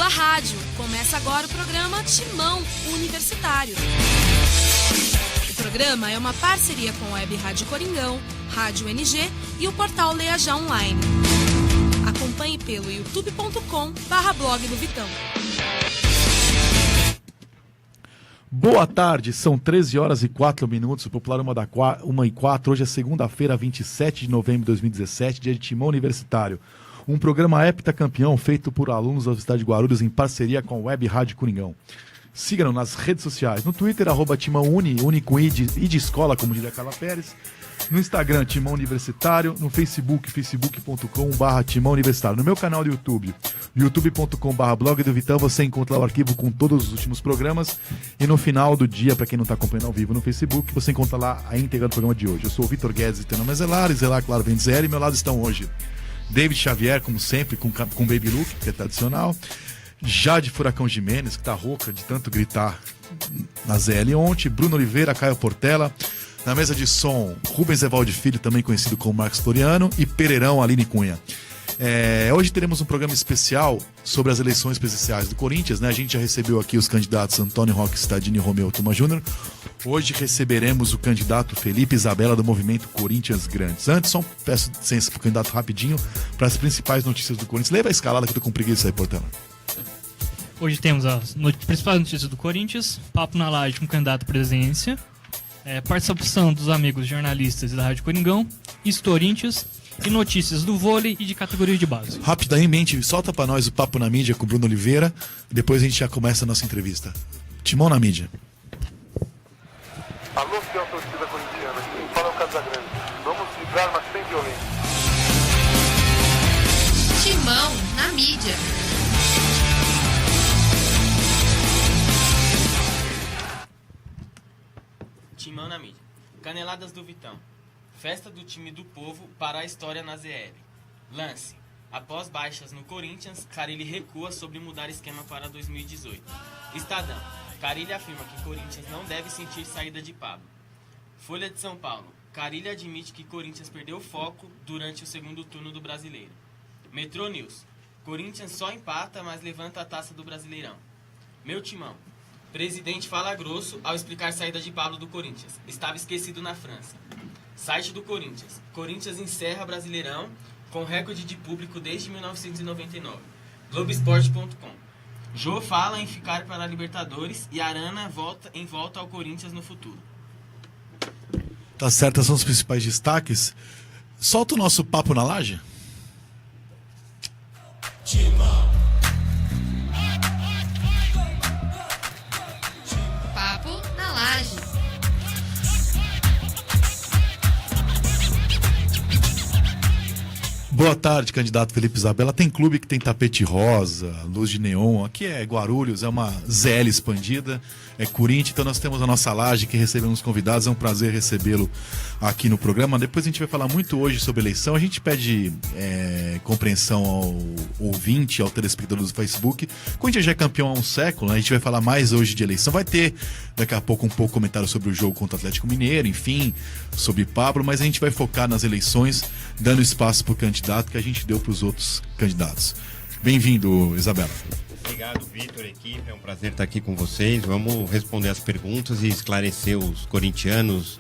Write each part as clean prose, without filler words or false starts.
pela rádio. Começa agora o programa Timão Universitário. O programa é uma parceria com a Web Rádio Coringão, Rádio NG e o portal Leia Já Online. Acompanhe pelo youtube.com/blog do Vitão. Boa tarde, são 13 horas e 4 minutos, o Popular 1h04, hoje é segunda-feira, 27 de novembro de 2017, dia de Timão Universitário. Um programa heptacampeão feito por alunos da Universidade de Guarulhos em parceria com a Web Rádio Coringão. Siga-nos nas redes sociais, no Twitter, @TimãoUni, Uni com I de escola, como diria Carla Pérez. No Instagram, Timão Universitário. No Facebook, facebook.com/Timão Universitário. No meu canal do YouTube, youtube.com/blog do Vitão, você encontra lá o arquivo com todos os últimos programas. E no final do dia, para quem não está acompanhando ao vivo no Facebook, você encontra lá a íntegra do programa de hoje. Eu sou o Vitor Guedes e tenho nome Zelar, claro, vem dizer, e meu lado estão hoje David Xavier, como sempre, com Baby Look, que é tradicional. Jade Furacão Jimenez, que tá rouca de tanto gritar na ZL ontem. Bruno Oliveira, Caio Portela. Na mesa de som, Rubens Evaldo Filho, também conhecido como Marcos Floriano. E Pereirão, Aline Cunha. Hoje teremos um programa especial sobre as eleições presidenciais do Corinthians, né? A gente já recebeu aqui os candidatos Antônio Roque Stadini e Romeu Tuma Júnior. Hoje receberemos o candidato Felipe Isabella do Movimento Corinthians Grandes. Antes, só peço licença pro candidato rapidinho para as principais notícias do Corinthians. Leva a escalada que eu tô com preguiça aí, Portela. Hoje temos as principais notícias do Corinthians, papo na laje com o candidato à presidência, participação dos amigos jornalistas da Rádio Coringão, Corinthians e notícias do vôlei e de categoria de base. Rapidamente, solta pra nós o Papo na Mídia com o Bruno Oliveira, depois a gente já começa a nossa entrevista. Timão na Mídia. Alô, fiel torcida corintiana, quem fala é o Casagrande. Vamos vibrar, mas sem violência. Timão na Mídia. Timão na Mídia. Caneladas do Vitão. Festa do time do povo para a história na ZL. Lance. Após baixas no Corinthians, Carille recua sobre mudar esquema para 2018. Estadão. Carille afirma que Corinthians não deve sentir saída de Pablo. Folha de São Paulo. Carille admite que Corinthians perdeu foco durante o segundo turno do Brasileiro. Metrô News. Corinthians só empata, mas levanta a taça do Brasileirão. Meu Timão. Presidente fala grosso ao explicar saída de Pablo do Corinthians. Estava esquecido na França. Site do Corinthians. Corinthians encerra Brasileirão com recorde de público desde 1999. Globoesporte.com. Jô fala em ficar para a Libertadores e Arana volta ao Corinthians no futuro. Tá certo, são os principais destaques. Solta o nosso Papo na Laje. Papo na Laje. Boa tarde, candidato Felipe Isabella. Tem clube que tem tapete rosa, luz de neon. Aqui é Guarulhos, é uma ZL expandida, é Corinthians. Então nós temos a nossa laje que recebemos convidados. É um prazer recebê-lo aqui no programa. Depois a gente vai falar muito hoje sobre eleição. A gente pede compreensão ao ouvinte, ao telespectador do Facebook. O Corinthians já é campeão há um século, né? A gente vai falar mais hoje de eleição. Vai ter daqui a pouco comentário sobre o jogo contra o Atlético Mineiro, enfim, sobre Pablo. Mas a gente vai focar nas eleições, dando espaço para o candidato que a gente deu para os outros candidatos. Bem-vindo, Isabella. Obrigado, Vitor, equipe. É um prazer estar aqui com vocês. Vamos responder as perguntas e esclarecer os corintianos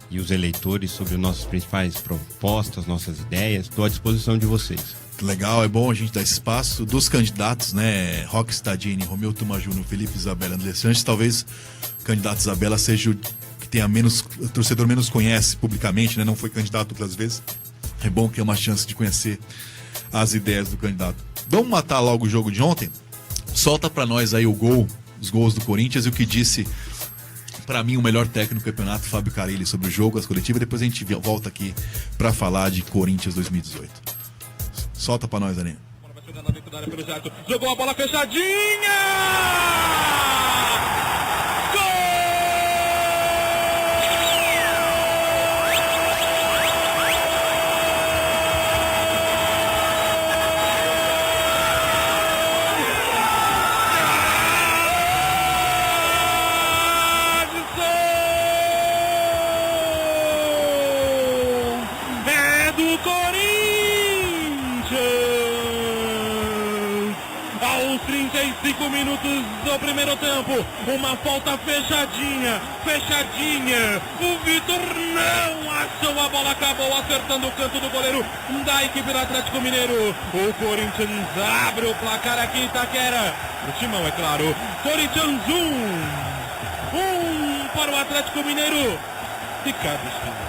e os eleitores sobre as nossas principais propostas, nossas ideias. Estou à disposição de vocês. Legal, é bom a gente dar espaço dos candidatos, né? Roque Stadini, Romeu Tuma Júnior, Felipe Isabella, André Sanches. Talvez o candidato Isabella seja o que tenha o torcedor menos conhece publicamente, né? Não foi candidato outras vezes. É bom que é uma chance de conhecer as ideias do candidato. Vamos matar logo o jogo de ontem? Solta pra nós aí os gols do Corinthians e o que disse, pra mim, o melhor técnico do campeonato, Fábio Carille, sobre o jogo, as coletivas. Depois a gente volta aqui pra falar de Corinthians 2018. Solta pra nós, Aninha. Jogou a bola fechadinha! 35 minutos do primeiro tempo. Uma falta fechadinha. O Vitor não achou a bola, acabou acertando o canto do goleiro da equipe do Atlético Mineiro. O Corinthians abre o placar aqui em Itaquera. O Timão, é claro. Corinthians 1 para o Atlético Mineiro. Ricardo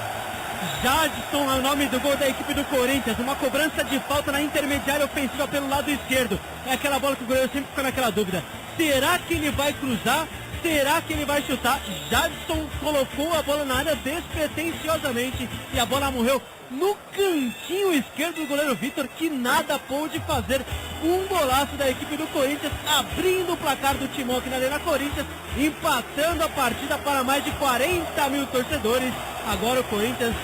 Jadson é o nome do gol da equipe do Corinthians. Uma cobrança de falta na intermediária ofensiva pelo lado esquerdo. É aquela bola que o goleiro sempre fica naquela dúvida. Será que ele vai cruzar? Será que ele vai chutar? Jadson colocou a bola na área despretensiosamente e a bola morreu no cantinho esquerdo do goleiro Vitor, que nada pôde fazer. Um golaço da equipe do Corinthians, abrindo o placar do Timão aqui na Arena Corinthians, empatando a partida para mais de 40 mil torcedores. Agora o Corinthians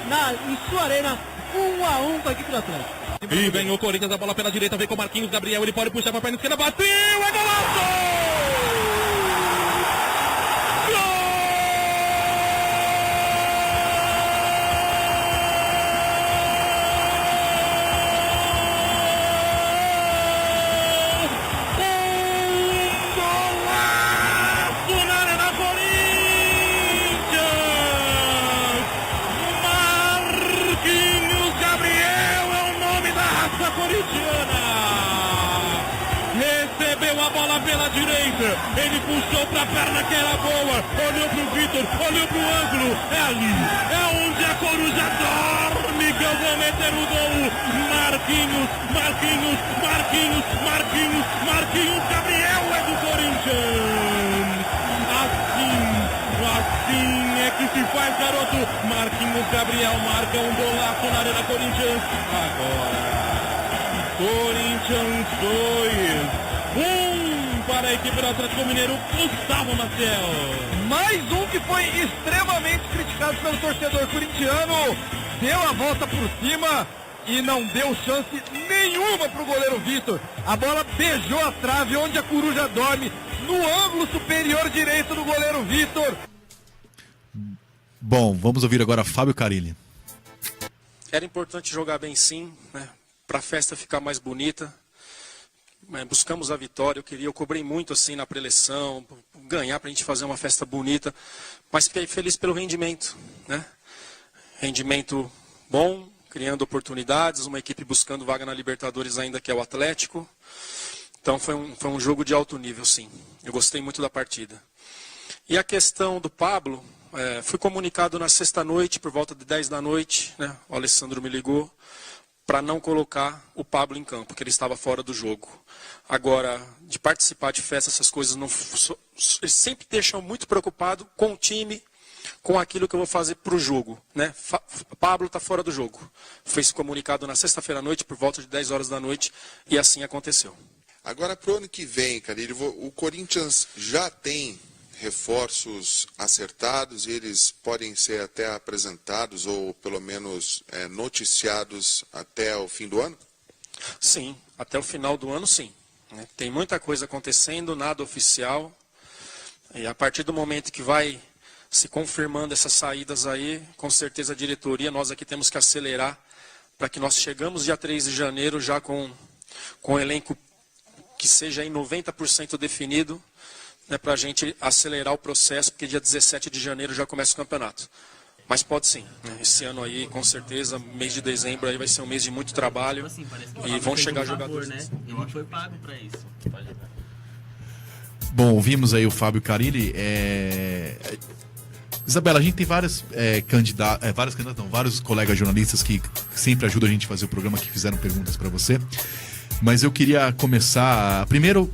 em sua arena, 1-1 com a equipe do Atlético. E vem o Corinthians, a bola pela direita, vem com o Marquinhos Gabriel, ele pode puxar para a perna esquerda, bateu, é golaço! Recebeu a bola pela direita, ele puxou pra perna que era boa, olhou pro Vitor, olhou pro ângulo, é ali, é onde a coruja dorme que eu vou meter o gol. Marquinhos Gabriel é do Corinthians. Assim é que se faz, garoto. Marquinhos Gabriel marca um golaço na Arena Corinthians. Agora Corinthians 2-1 para a equipe do Atlético Mineiro. Gustavo Maciel. Mais um que foi extremamente criticado pelo torcedor corintiano. Deu a volta por cima e não deu chance nenhuma para o goleiro Vitor. A bola beijou a trave onde a coruja dorme, no ângulo superior direito do goleiro Vitor. Bom, vamos ouvir agora Fábio Carilli. Era importante jogar bem sim, né? Para a festa ficar mais bonita. Buscamos a vitória, eu cobrei muito assim na preleção, ganhar para a gente fazer uma festa bonita, mas fiquei feliz pelo rendimento, né? Rendimento bom, criando oportunidades, uma equipe buscando vaga na Libertadores ainda, que é o Atlético. Então foi um jogo de alto nível, sim. Eu gostei muito da partida. E a questão do Pablo, fui comunicado na sexta-noite, por volta de 10 da noite, né? O Alessandro me ligou para não colocar o Pablo em campo, porque ele estava fora do jogo. Agora, de participar de festa, essas coisas não... Eles sempre deixam muito preocupado com o time, com aquilo que eu vou fazer para o jogo, né? Pablo está fora do jogo. Foi comunicado na sexta-feira à noite, por volta de 10 horas da noite, e assim aconteceu. Agora, para o ano que vem, Carilli, o Corinthians já tem reforços acertados e eles podem ser até apresentados ou pelo menos noticiados até o fim do ano? Sim, até o final do ano sim. Tem muita coisa acontecendo, nada oficial. E a partir do momento que vai se confirmando essas saídas aí, com certeza a diretoria, nós aqui temos que acelerar para que nós chegamos dia 3 de janeiro já com um elenco que seja em 90% definido, né, para a gente acelerar o processo, porque dia 17 de janeiro já começa o campeonato. Mas pode sim, né? Esse ano aí, com certeza, mês de dezembro aí vai ser um mês de muito trabalho, assim, e vão chegar jogadores. Né? Ele foi pago para isso. Bom, ouvimos aí o Fábio Carilli. Isabela, a gente tem vários colegas jornalistas que sempre ajudam a gente a fazer o programa, que fizeram perguntas para você. Mas eu queria começar... Primeiro,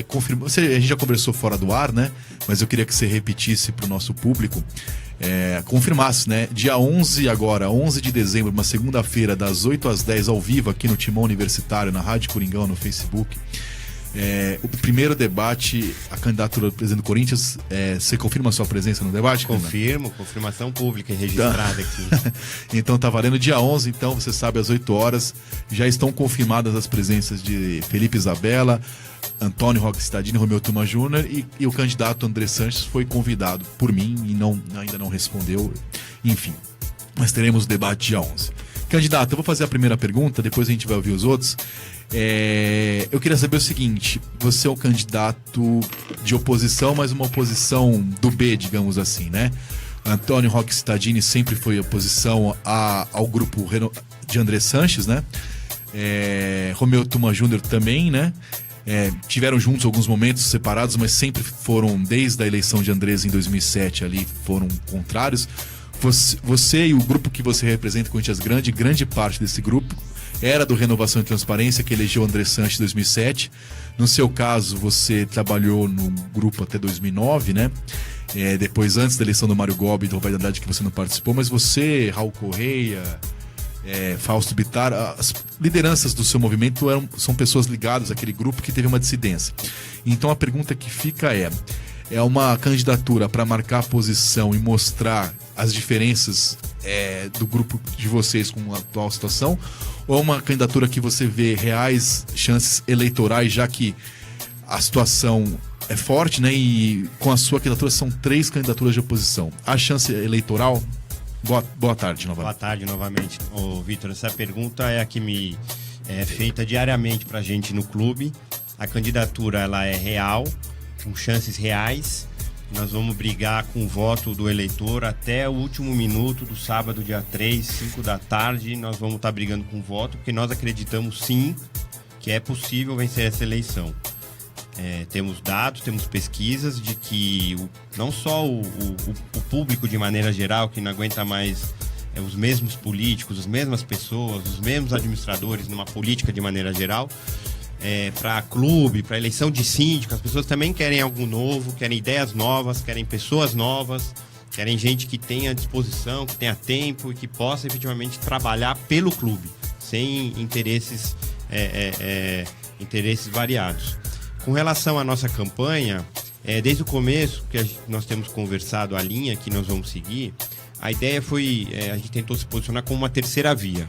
confirmar... A gente já conversou fora do ar, né? Mas eu queria que você repetisse para o nosso público, confirmasse, né? Dia 11 agora, 11 de dezembro, uma segunda-feira, das 8 às 10, ao vivo, aqui no Timão Universitário, na Rádio Coringão, no Facebook. O primeiro debate, a candidatura do presidente do Corinthians. Você confirma a sua presença no debate? Confirmo, confirmação pública e registrada aqui. Então tá valendo dia 11, então você sabe, às 8 horas já estão confirmadas as presenças de Felipe Isabella, Antônio Roque Cittadini, Romeu Tuma Júnior e o candidato André Sanches foi convidado por mim e ainda não respondeu, enfim. Mas teremos o debate dia 11. Candidato, eu vou fazer a primeira pergunta, depois a gente vai ouvir os outros. Eu queria saber o seguinte: você é um candidato de oposição, mas uma oposição do B, digamos assim, né? Antônio Roque Cittadini sempre foi oposição ao grupo de André Sanches, né? Romeu Tuma Júnior também, né? Tiveram juntos alguns momentos separados, mas sempre foram, desde a eleição de Andrés em 2007 ali, foram contrários. Você e o grupo que você representa, Corinthians grande parte desse grupo era do Renovação e Transparência, que elegeu André Sanches em 2007. No seu caso, você trabalhou no grupo até 2009, né? Depois, antes da eleição do Mário Gobi e do Roberto Andrade, que você não participou, mas você, Raul Correia, Fausto Bittar, as lideranças do seu movimento são pessoas ligadas àquele grupo que teve uma dissidência. Então a pergunta que fica é uma candidatura para marcar a posição e mostrar as diferenças do grupo de vocês com a atual situação, ou é uma candidatura que você vê reais chances eleitorais, já que a situação é forte, né? E com a sua candidatura são 3 candidaturas de oposição. A chance eleitoral? Boa tarde novamente. Boa tarde novamente, Vitor. Essa pergunta é a que me é feita diariamente pra gente no clube. A candidatura ela é real, com chances reais. Nós vamos brigar com o voto do eleitor até o último minuto do sábado, dia 3, 5 da tarde. Nós vamos estar brigando com o voto, porque nós acreditamos sim que é possível vencer essa eleição. Temos dados, temos pesquisas de que não só o público de maneira geral, que não aguenta mais os mesmos políticos, as mesmas pessoas, os mesmos administradores numa política de maneira geral, para clube, para eleição de síndico, as pessoas também querem algo novo, querem ideias novas, querem pessoas novas, querem gente que tenha disposição, que tenha tempo e que possa efetivamente trabalhar pelo clube, sem interesses variados. Com relação à nossa campanha, desde o começo que nós temos conversado a linha que nós vamos seguir, a ideia foi, a gente tentou se posicionar como uma terceira via.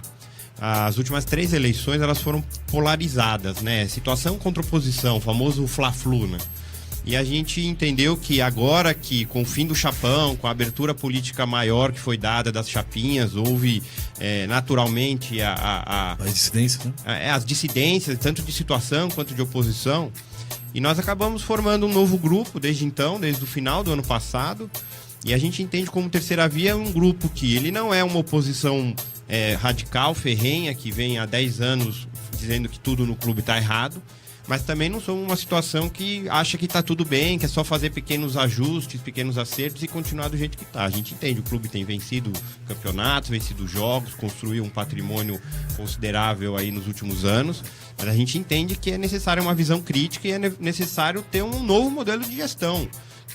As últimas 3 eleições elas foram polarizadas, né? Situação contra oposição, o famoso Fla-Flu, né? E a gente entendeu que agora que com o fim do chapão, com a abertura política maior que foi dada das chapinhas, houve naturalmente as dissidências, né? As dissidências, tanto de situação quanto de oposição. E nós acabamos formando um novo grupo desde então, desde o final do ano passado. E a gente entende como terceira via um grupo que ele não é uma oposição radical, ferrenha, que vem há 10 anos dizendo que tudo no clube está errado, mas também não somos uma situação que acha que está tudo bem, que é só fazer pequenos ajustes, pequenos acertos e continuar do jeito que está. A gente entende, o clube tem vencido campeonatos, vencido jogos, construiu um patrimônio considerável aí nos últimos anos, mas a gente entende que é necessária uma visão crítica e é necessário ter um novo modelo de gestão,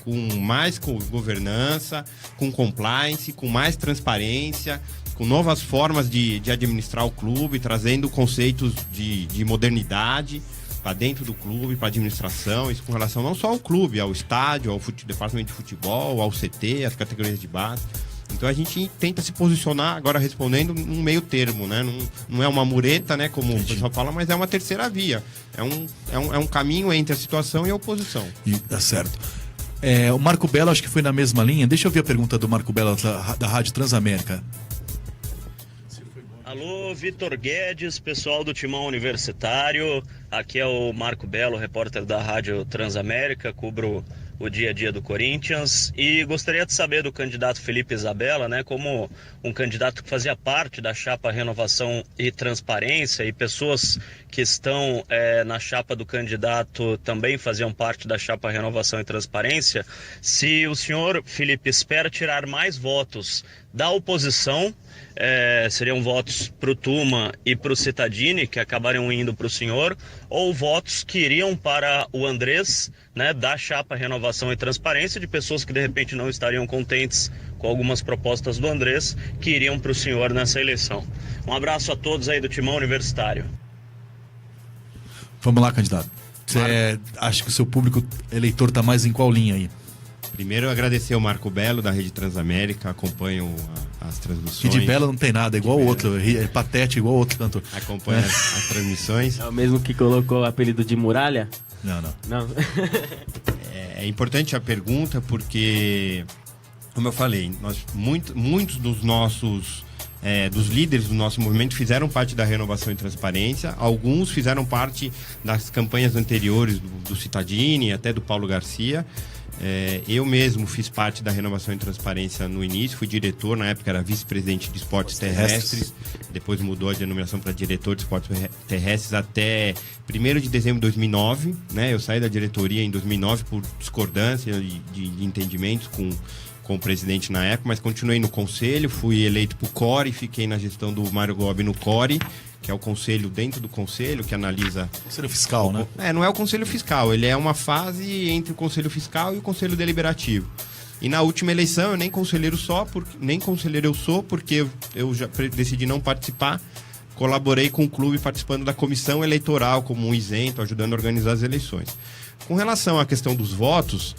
com mais governança, com compliance, com mais transparência, com novas formas de administrar o clube, trazendo conceitos de modernidade para dentro do clube, para a administração, isso com relação não só ao clube, ao estádio, ao departamento de futebol, ao CT, às categorias de base. Então a gente tenta se posicionar, agora respondendo, num meio termo, né? Não é uma mureta, né, como o pessoal fala, mas é uma terceira via. É um caminho entre a situação e a oposição. Tá certo. O Marco Belo, acho que foi na mesma linha. Deixa eu ver a pergunta do Marco Belo da Rádio Transamérica. Alô, Vitor Guedes, pessoal do Timão Universitário. Aqui é o Marco Belo, repórter da Rádio Transamérica, cubro o dia a dia do Corinthians. E gostaria de saber do candidato Felipe Isabella, né, como um candidato que fazia parte da chapa Renovação e Transparência, e pessoas que estão na chapa do candidato também faziam parte da chapa Renovação e Transparência, se o senhor, Felipe, espera tirar mais votos da oposição, seriam votos para o Tuma e para o Cittadini, que acabariam indo para o senhor, ou votos que iriam para o Andrés, né, da chapa Renovação e Transparência, de pessoas que de repente não estariam contentes com algumas propostas do Andrés, que iriam para o senhor nessa eleição. Um abraço a todos aí do Timão Universitário. Vamos lá, candidato. Você acha que o seu público eleitor está mais em qual linha aí? Primeiro, eu agradecer ao Marco Belo, da Rede Transamérica, acompanho as transmissões. Que de Belo não tem nada, igual o outro, é patético, igual o outro cantor. Acompanho as transmissões. É o mesmo que colocou o apelido de Muralha? Não. É importante a pergunta porque, como eu falei, muitos dos nossos dos líderes do nosso movimento fizeram parte da Renovação e Transparência. Alguns fizeram parte das campanhas anteriores do Cittadini, até do Paulo Garcia. Eu mesmo fiz parte da Renovação e Transparência no início, fui diretor, na época era vice-presidente de esportes terrestres, depois mudou a denominação para diretor de esportes terrestres até 1º de dezembro de 2009, né? Eu saí da diretoria em 2009 por discordância de entendimentos com o presidente na época, mas continuei no conselho, fui eleito para o CORE, fiquei na gestão do Mário Gobi no CORE, que é o conselho dentro do conselho, que analisa... Conselho fiscal, né? Não é o conselho fiscal, ele é uma fase entre o conselho fiscal e o conselho deliberativo. E na última eleição eu nem conselheiro eu sou, porque eu já decidi não participar. Colaborei com o clube participando da comissão eleitoral como um isento, ajudando a organizar as eleições. Com relação à questão dos votos...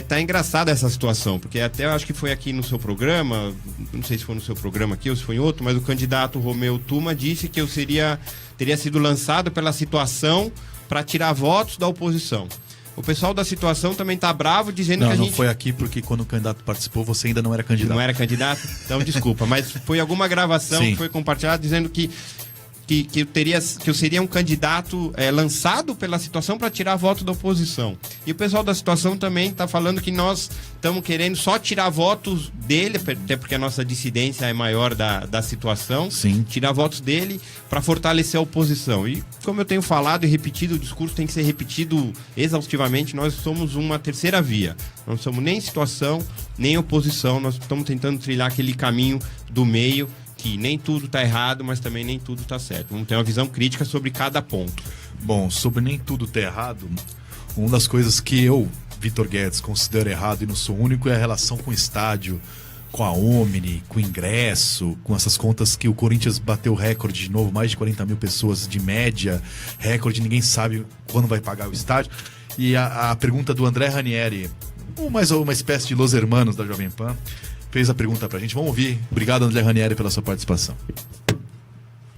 tá engraçada essa situação, porque até eu acho que foi aqui no seu programa, não sei se foi no seu programa aqui ou se foi em outro, mas o candidato Romeu Tuma disse que eu teria sido lançado pela situação para tirar votos da oposição. O pessoal da situação também tá bravo, dizendo que a gente... Não foi aqui porque quando o candidato participou você ainda não era candidato. Não era candidato? Então desculpa, mas foi alguma gravação que foi compartilhada dizendo que eu seria um candidato lançado pela situação para tirar voto da oposição. E o pessoal da situação também está falando que nós estamos querendo só tirar votos dele, até porque a nossa dissidência é maior da situação. Sim. Tirar votos dele para fortalecer a oposição. E como eu tenho falado e repetido, o discurso tem que ser repetido exaustivamente, nós somos uma terceira via. Não somos nem situação, nem oposição. Nós estamos tentando trilhar aquele caminho do meio, que nem tudo está errado, mas também nem tudo está certo. Vamos ter uma visão crítica sobre cada ponto. Bom, sobre nem tudo tá errado, uma das coisas que eu, Vitor Guedes, considero errado e não sou único é a relação com o estádio, com a Omni, com o ingresso, com essas contas que o Corinthians bateu recorde de novo, mais de 40 mil pessoas de média, recorde, ninguém sabe quando vai pagar o estádio. E a pergunta do André Ranieri, uma espécie de Los Hermanos da Jovem Pan, fez a pergunta pra gente. Vamos ouvir. Obrigado, André Ranieri, pela sua participação.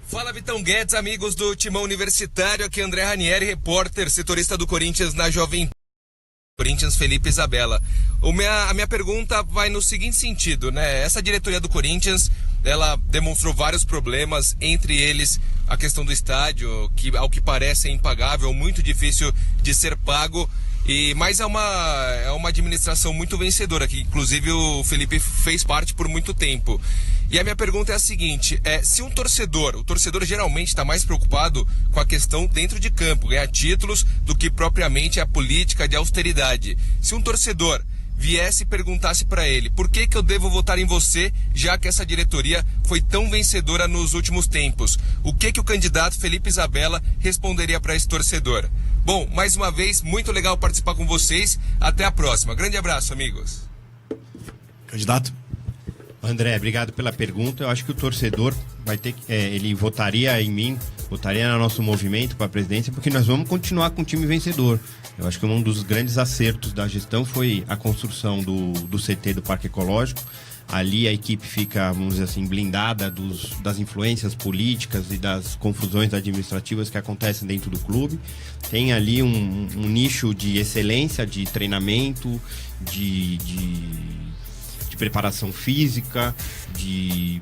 Fala, Vitão Guedes, amigos do Timão Universitário. Aqui André Ranieri, repórter, setorista do Corinthians na Jovem Pan. Corinthians, Felipe Isabella. A minha pergunta vai no seguinte sentido, né? Essa diretoria do Corinthians, ela demonstrou vários problemas, entre eles a questão do estádio, que ao que parece é impagável, muito difícil de ser pago. Mas é uma administração muito vencedora, que inclusive o Felipe fez parte por muito tempo. E a minha pergunta é a seguinte, se o torcedor geralmente está mais preocupado com a questão dentro de campo, ganhar títulos, do que propriamente a política de austeridade. Se um torcedor viesse e perguntasse para ele, por que eu devo votar em você, já que essa diretoria foi tão vencedora nos últimos tempos? O que o candidato Felipe Isabella responderia para esse torcedor? Bom, mais uma vez, muito legal participar com vocês. Até a próxima. Grande abraço, amigos. Candidato? André, obrigado pela pergunta. Eu acho que o torcedor vai ter que... ele votaria em mim, votaria no nosso movimento para a presidência, porque nós vamos continuar com o time vencedor. Eu acho que um dos grandes acertos da gestão foi a construção do CT do Parque Ecológico. Ali a equipe fica, vamos dizer assim, blindada das influências políticas e das confusões administrativas que acontecem dentro do clube. Tem ali um nicho de excelência, de treinamento, de preparação física, de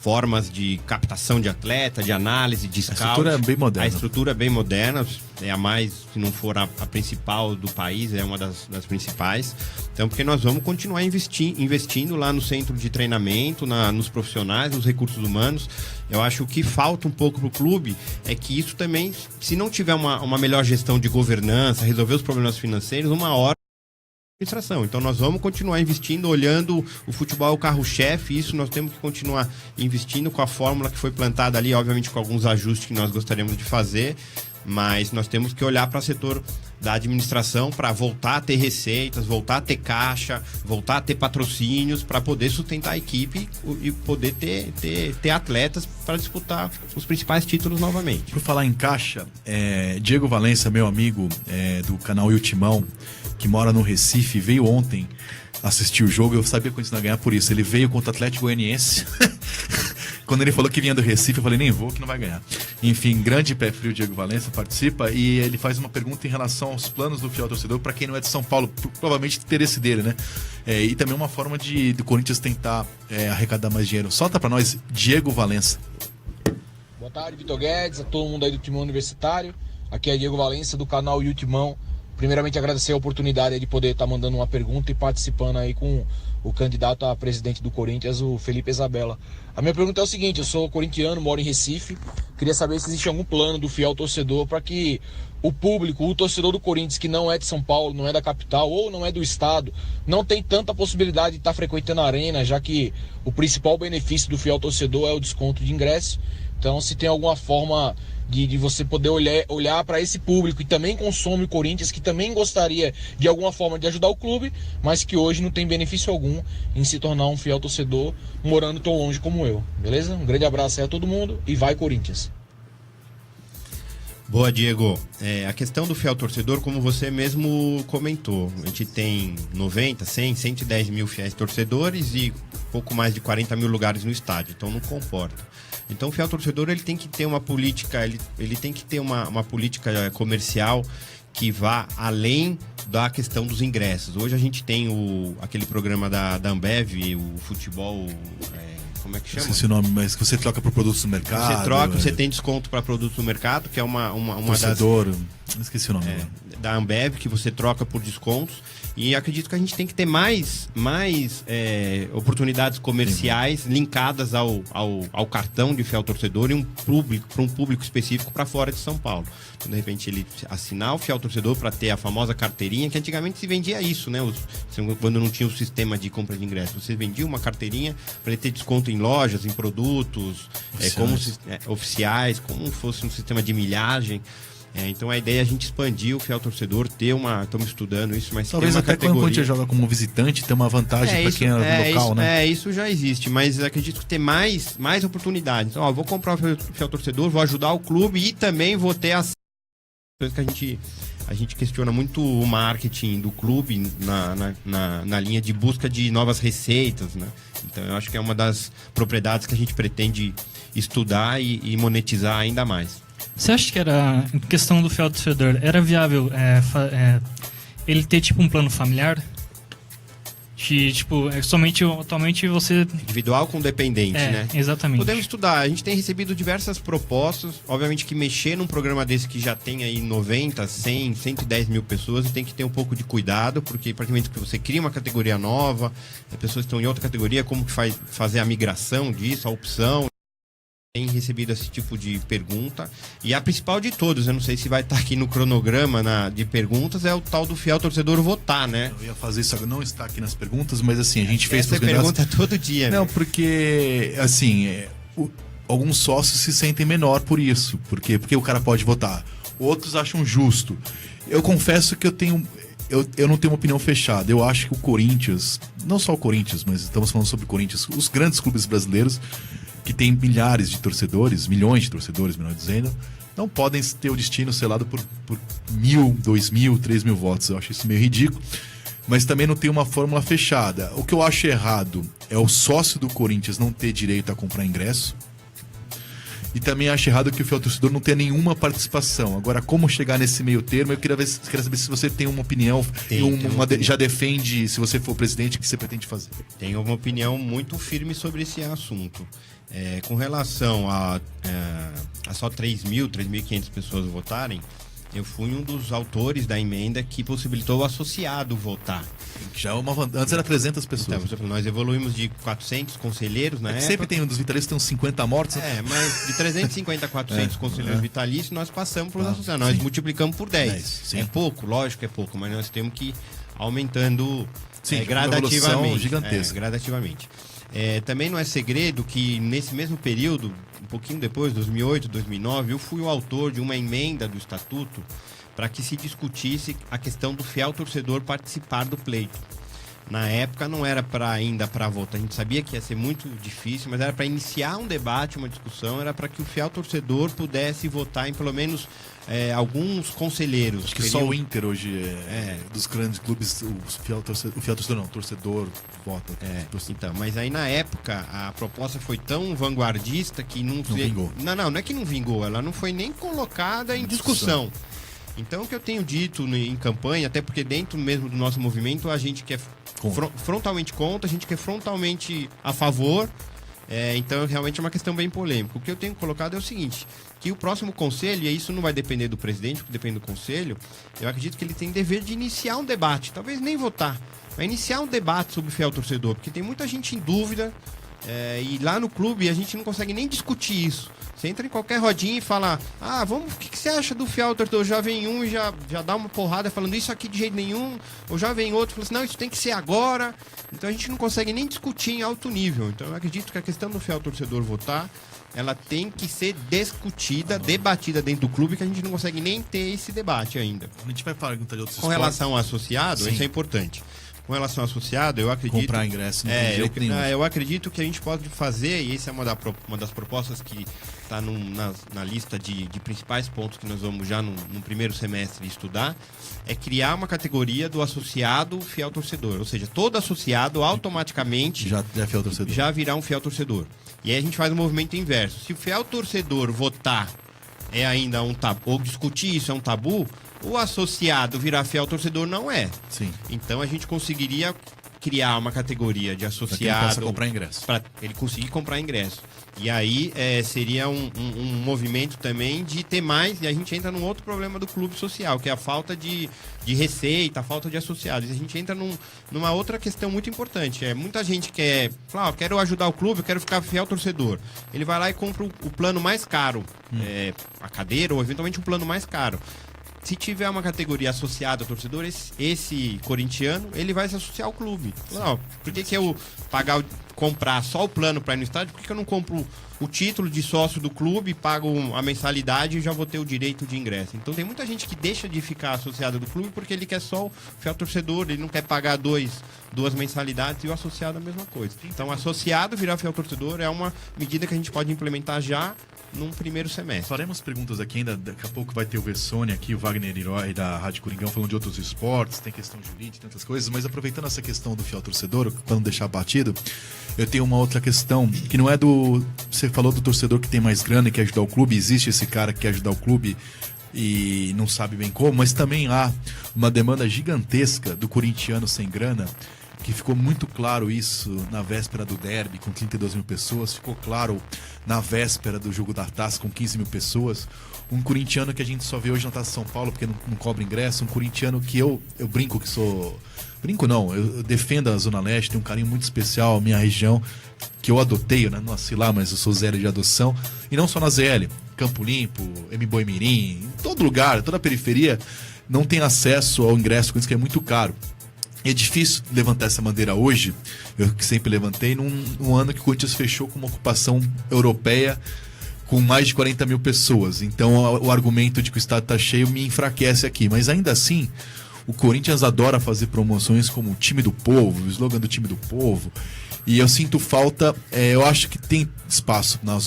formas de captação de atleta, de análise, de scout. A estrutura é bem moderna. A estrutura é bem moderna, é a mais, se não for a principal do país, é uma das principais. Então, porque nós vamos continuar investindo lá no centro de treinamento, nos profissionais, nos recursos humanos. Eu acho que falta um pouco pro clube é que isso também, se não tiver uma melhor gestão de governança, resolver os problemas financeiros, uma hora administração. Então nós vamos continuar investindo, olhando o futebol, o carro-chefe, isso nós temos que continuar investindo com a fórmula que foi plantada ali, obviamente com alguns ajustes que nós gostaríamos de fazer, mas nós temos que olhar para o setor da administração para voltar a ter receitas, voltar a ter caixa, voltar a ter patrocínios para poder sustentar a equipe e poder ter atletas para disputar os principais títulos novamente. Por falar em caixa, Diego Valença, meu amigo do canal O Timão, que mora no Recife, veio ontem assistir o jogo. Eu sabia que o Corinthians ia ganhar por isso. Ele veio contra o Atlético Goianiense Quando ele falou que vinha do Recife, eu falei, nem vou, que não vai ganhar. Enfim, grande pé frio, Diego Valença participa e ele faz uma pergunta em relação aos planos do fiel torcedor para quem não é de São Paulo, provavelmente interesse dele, né? E também uma forma do Corinthians tentar arrecadar mais dinheiro. Solta para nós, Diego Valença. Boa tarde, Vitor Guedes, a todo mundo aí do Timão Universitário. Aqui é Diego Valença, do canal Timão. Primeiramente, agradecer a oportunidade de poder estar mandando uma pergunta e participando aí com o candidato a presidente do Corinthians, o Felipe Isabella. A minha pergunta é o seguinte: eu sou corintiano, moro em Recife. Queria saber se existe algum plano do fiel torcedor para que o público, o torcedor do Corinthians, que não é de São Paulo, não é da capital ou não é do estado, não tem tanta possibilidade de estar frequentando a arena, já que o principal benefício do fiel torcedor é o desconto de ingresso. Então, se tem alguma forma de você poder olhar para esse público que também consome o Corinthians, que também gostaria de alguma forma de ajudar o clube, mas que hoje não tem benefício algum em se tornar um fiel torcedor morando tão longe como eu. Beleza? Um grande abraço aí a todo mundo e vai Corinthians! Boa, Diego. A questão do fiel torcedor, como você mesmo comentou, a gente tem 90, 100, 110 mil fiéis torcedores e pouco mais de 40 mil lugares no estádio, então não comporta. Então o fiel torcedor ele tem que ter uma política, ele tem que ter uma política comercial que vá além da questão dos ingressos. Hoje a gente tem aquele programa da Ambev, o futebol... como é que chama? Esse nome, mas que você troca por produtos do mercado. Você troca, você tem desconto para produtos do mercado, que é uma torcedor, esqueci o nome. Da Ambev, que você troca por descontos. E acredito que a gente tem que ter mais oportunidades comerciais linkadas ao cartão de fiel torcedor e para um público específico para fora de São Paulo. Então, de repente, ele assinar o fiel torcedor para ter a famosa carteirinha, que antigamente se vendia isso, né? Quando não tinha o sistema de compra de ingressos. Você vendia uma carteirinha para ele ter desconto em lojas, em produtos oficiais, como fosse um sistema de milhagem. Então a ideia é a gente expandir o fiel torcedor, estamos estudando isso, mas talvez até quando o Corinthians joga como visitante ter uma vantagem para quem é do local, né? Isso já existe, mas acredito que ter mais oportunidades. Então, vou comprar o fiel torcedor, vou ajudar o clube e também vou ter as coisas que a gente questiona muito o marketing do clube na linha de busca de novas receitas, né? Então eu acho que é uma das propriedades que a gente pretende estudar e monetizar ainda mais. Você acha que era, em questão do fiel torcedor, era viável ele ter tipo um plano familiar? De, tipo, atualmente você... Individual com dependente, né? Exatamente. Podemos estudar. A gente tem recebido diversas propostas. Obviamente que mexer num programa desse que já tem aí 90, 100, 110 mil pessoas, tem que ter um pouco de cuidado, porque praticamente que você cria uma categoria nova, as pessoas estão em outra categoria, como que fazer a migração disso, a opção. Tem recebido esse tipo de pergunta. E a principal de todos, eu não sei se vai estar aqui no cronograma de perguntas, é o tal do fiel torcedor votar, né? Eu ia fazer isso, não está aqui nas perguntas, mas assim, a gente fez... Essa pergunta todo dia, Não, porque, assim, alguns sócios se sentem menor por isso. Porque o cara pode votar. Outros acham justo. Eu confesso que eu não tenho uma opinião fechada. Eu acho que o Corinthians, não só o Corinthians, mas estamos falando sobre o Corinthians, os grandes clubes brasileiros, que tem milhares de torcedores, milhões de torcedores, melhor dizendo, não podem ter o destino selado por 1.000, 2.000, 3.000 votos. Eu acho isso meio ridículo. Mas também não tem uma fórmula fechada. O que eu acho errado é o sócio do Corinthians não ter direito a comprar ingresso. E também acho errado que o fiel torcedor não tenha nenhuma participação. Agora, como chegar nesse meio termo, eu queria saber se você tem uma opinião, já defende, se você for presidente, o que você pretende fazer. Tenho uma opinião muito firme sobre esse assunto. Com relação a só 3.500 pessoas votarem, eu fui um dos autores da emenda que possibilitou o associado votar. Já antes era 300 pessoas. Então, nós evoluímos de 400 conselheiros na época. Sempre tem um dos vitalícios, tem uns 50 mortos. Mas de 350 a 400 conselheiros vitalícios, nós passamos para os associados. Nós multiplicamos por 10. É pouco, lógico que é pouco, mas nós temos que ir aumentando gradativamente. Gigantesca. Gradativamente. Também não é segredo que nesse mesmo período, um pouquinho depois, 2008, 2009, eu fui o autor de uma emenda do Estatuto para que se discutisse a questão do fiel torcedor participar do pleito. Na época não era ainda para votar, a gente sabia que ia ser muito difícil, mas era para iniciar um debate, uma discussão, era para que o fiel torcedor pudesse votar em pelo menos alguns conselheiros. Acho que só o Inter hoje dos grandes clubes, o fiel torcedor não, o torcedor vota. Então, mas aí na época a proposta foi tão vanguardista que não vingou. Não é que não vingou, ela não foi nem colocada em discussão. Então, o que eu tenho dito em campanha, até porque dentro mesmo do nosso movimento a gente quer frontalmente contra, a gente quer frontalmente a favor. Então, realmente é uma questão bem polêmica. O que eu tenho colocado é o seguinte, que o próximo conselho, e isso não vai depender do presidente, porque depende do conselho, eu acredito que ele tem dever de iniciar um debate, talvez nem votar, mas iniciar um debate sobre o fiel torcedor, porque tem muita gente em dúvida, e lá no clube a gente não consegue nem discutir isso. Você entra em qualquer rodinha e fala, o que você acha do fiel torcedor? Já vem um e já dá uma porrada falando isso aqui de jeito nenhum, ou já vem outro e fala assim, não, isso tem que ser agora. Então a gente não consegue nem discutir em alto nível. Então eu acredito que a questão do fiel torcedor votar, ela tem que ser discutida, debatida dentro do clube, que a gente não consegue nem ter esse debate ainda. A gente vai falar de outros Com relação ao associado, isso é importante. Com relação ao associado, eu acredito... Comprar ingresso não tem jeito nenhum. Eu acredito que a gente pode fazer, e essa é uma das propostas que está na lista de principais pontos que nós vamos já no primeiro semestre estudar, é criar uma categoria do associado fiel torcedor. Ou seja, todo associado automaticamente já é fiel torcedor. Já virá um fiel torcedor. E aí a gente faz o movimento inverso. Se o fiel torcedor votar é ainda um tabu, ou discutir isso é um tabu, o associado virar fiel torcedor não é. Sim. Então a gente conseguiria criar uma categoria de associado para ele comprar ingresso. Para ele conseguir comprar ingresso. E aí seria um movimento também de ter mais, e a gente entra num outro problema do clube social, que é a falta de receita, a falta de associados. E a gente entra numa outra questão muito importante. Muita gente quer falar, quero ajudar o clube, eu quero ficar fiel torcedor. Ele vai lá e compra o plano mais caro, a cadeira, ou eventualmente um plano mais caro. Se tiver uma categoria associada ao torcedor, esse corintiano, ele vai se associar ao clube. Não, por que eu comprar só o plano para ir no estádio? Por que eu não compro o título de sócio do clube, pago a mensalidade e já vou ter o direito de ingresso? Então tem muita gente que deixa de ficar associada do clube porque ele quer só o fiel torcedor, ele não quer pagar duas mensalidades, e o associado é a mesma coisa. Então associado virar fiel torcedor é uma medida que a gente pode implementar já num primeiro semestre. Faremos perguntas aqui ainda, daqui a pouco vai ter o Versone aqui, o Wagner Herói da Rádio Coringão falando de outros esportes, tem questão jurídica, tantas coisas, mas aproveitando essa questão do fiel torcedor, para não deixar batido, eu tenho uma outra questão, que não é você falou do torcedor que tem mais grana e quer ajudar o clube, existe esse cara que quer ajudar o clube e não sabe bem como, mas também há uma demanda gigantesca do corintiano sem grana, que ficou muito claro isso na véspera do derby com 32 mil pessoas, ficou claro na véspera do jogo da Taça com 15 mil pessoas, um corintiano que a gente só vê hoje na Taça São Paulo porque não cobra ingresso, um corintiano que eu brinco que sou... Brinco não, eu defendo a Zona Leste, tenho um carinho muito especial, a minha região, que eu adotei, né? Não nasci lá, mas eu sou ZL de adoção, e não só na ZL, Campo Limpo, Mboimirim, em todo lugar, toda a periferia não tem acesso ao ingresso, coisa que é muito caro. É difícil levantar essa bandeira hoje, eu que sempre levantei, num ano que o Corinthians fechou com uma ocupação europeia com mais de 40 mil pessoas. Então o argumento de que o estádio está cheio me enfraquece aqui. Mas ainda assim, o Corinthians adora fazer promoções como o time do povo, o slogan do time do povo. E eu sinto falta, eu acho que tem espaço na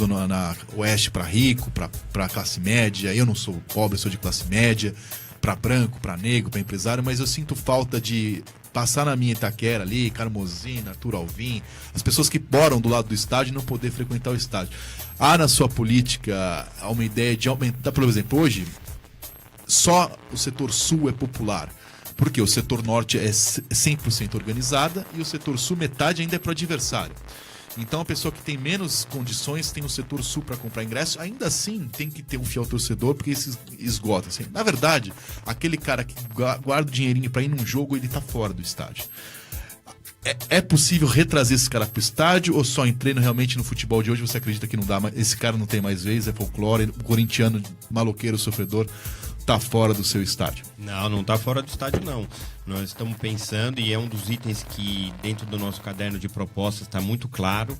oeste para rico, para classe média. Eu não sou pobre, eu sou de classe média. Para branco, para negro, para empresário, mas eu sinto falta de passar na minha Itaquera ali, Carmozina, Arthur Alvim, as pessoas que moram do lado do estádio e não poder frequentar o estádio. Há na sua política uma ideia de aumentar, por exemplo, hoje só o setor sul é popular, porque o setor norte é 100% organizada e o setor sul metade ainda é para o adversário. Então a pessoa que tem menos condições tem o setor sul para comprar ingresso, ainda assim tem que ter um fiel torcedor, porque isso esgota. Assim. Na verdade, aquele cara que guarda o dinheirinho para ir num jogo, ele tá fora do estádio. É possível retrazer esse cara pro estádio ou só em treino realmente no futebol de hoje você acredita que não dá mais? Esse cara não tem mais vez, é folclore, o corintiano maloqueiro, sofredor, tá fora do seu estádio? Não tá fora do estádio não. Nós estamos pensando, e é um dos itens que dentro do nosso caderno de propostas está muito claro,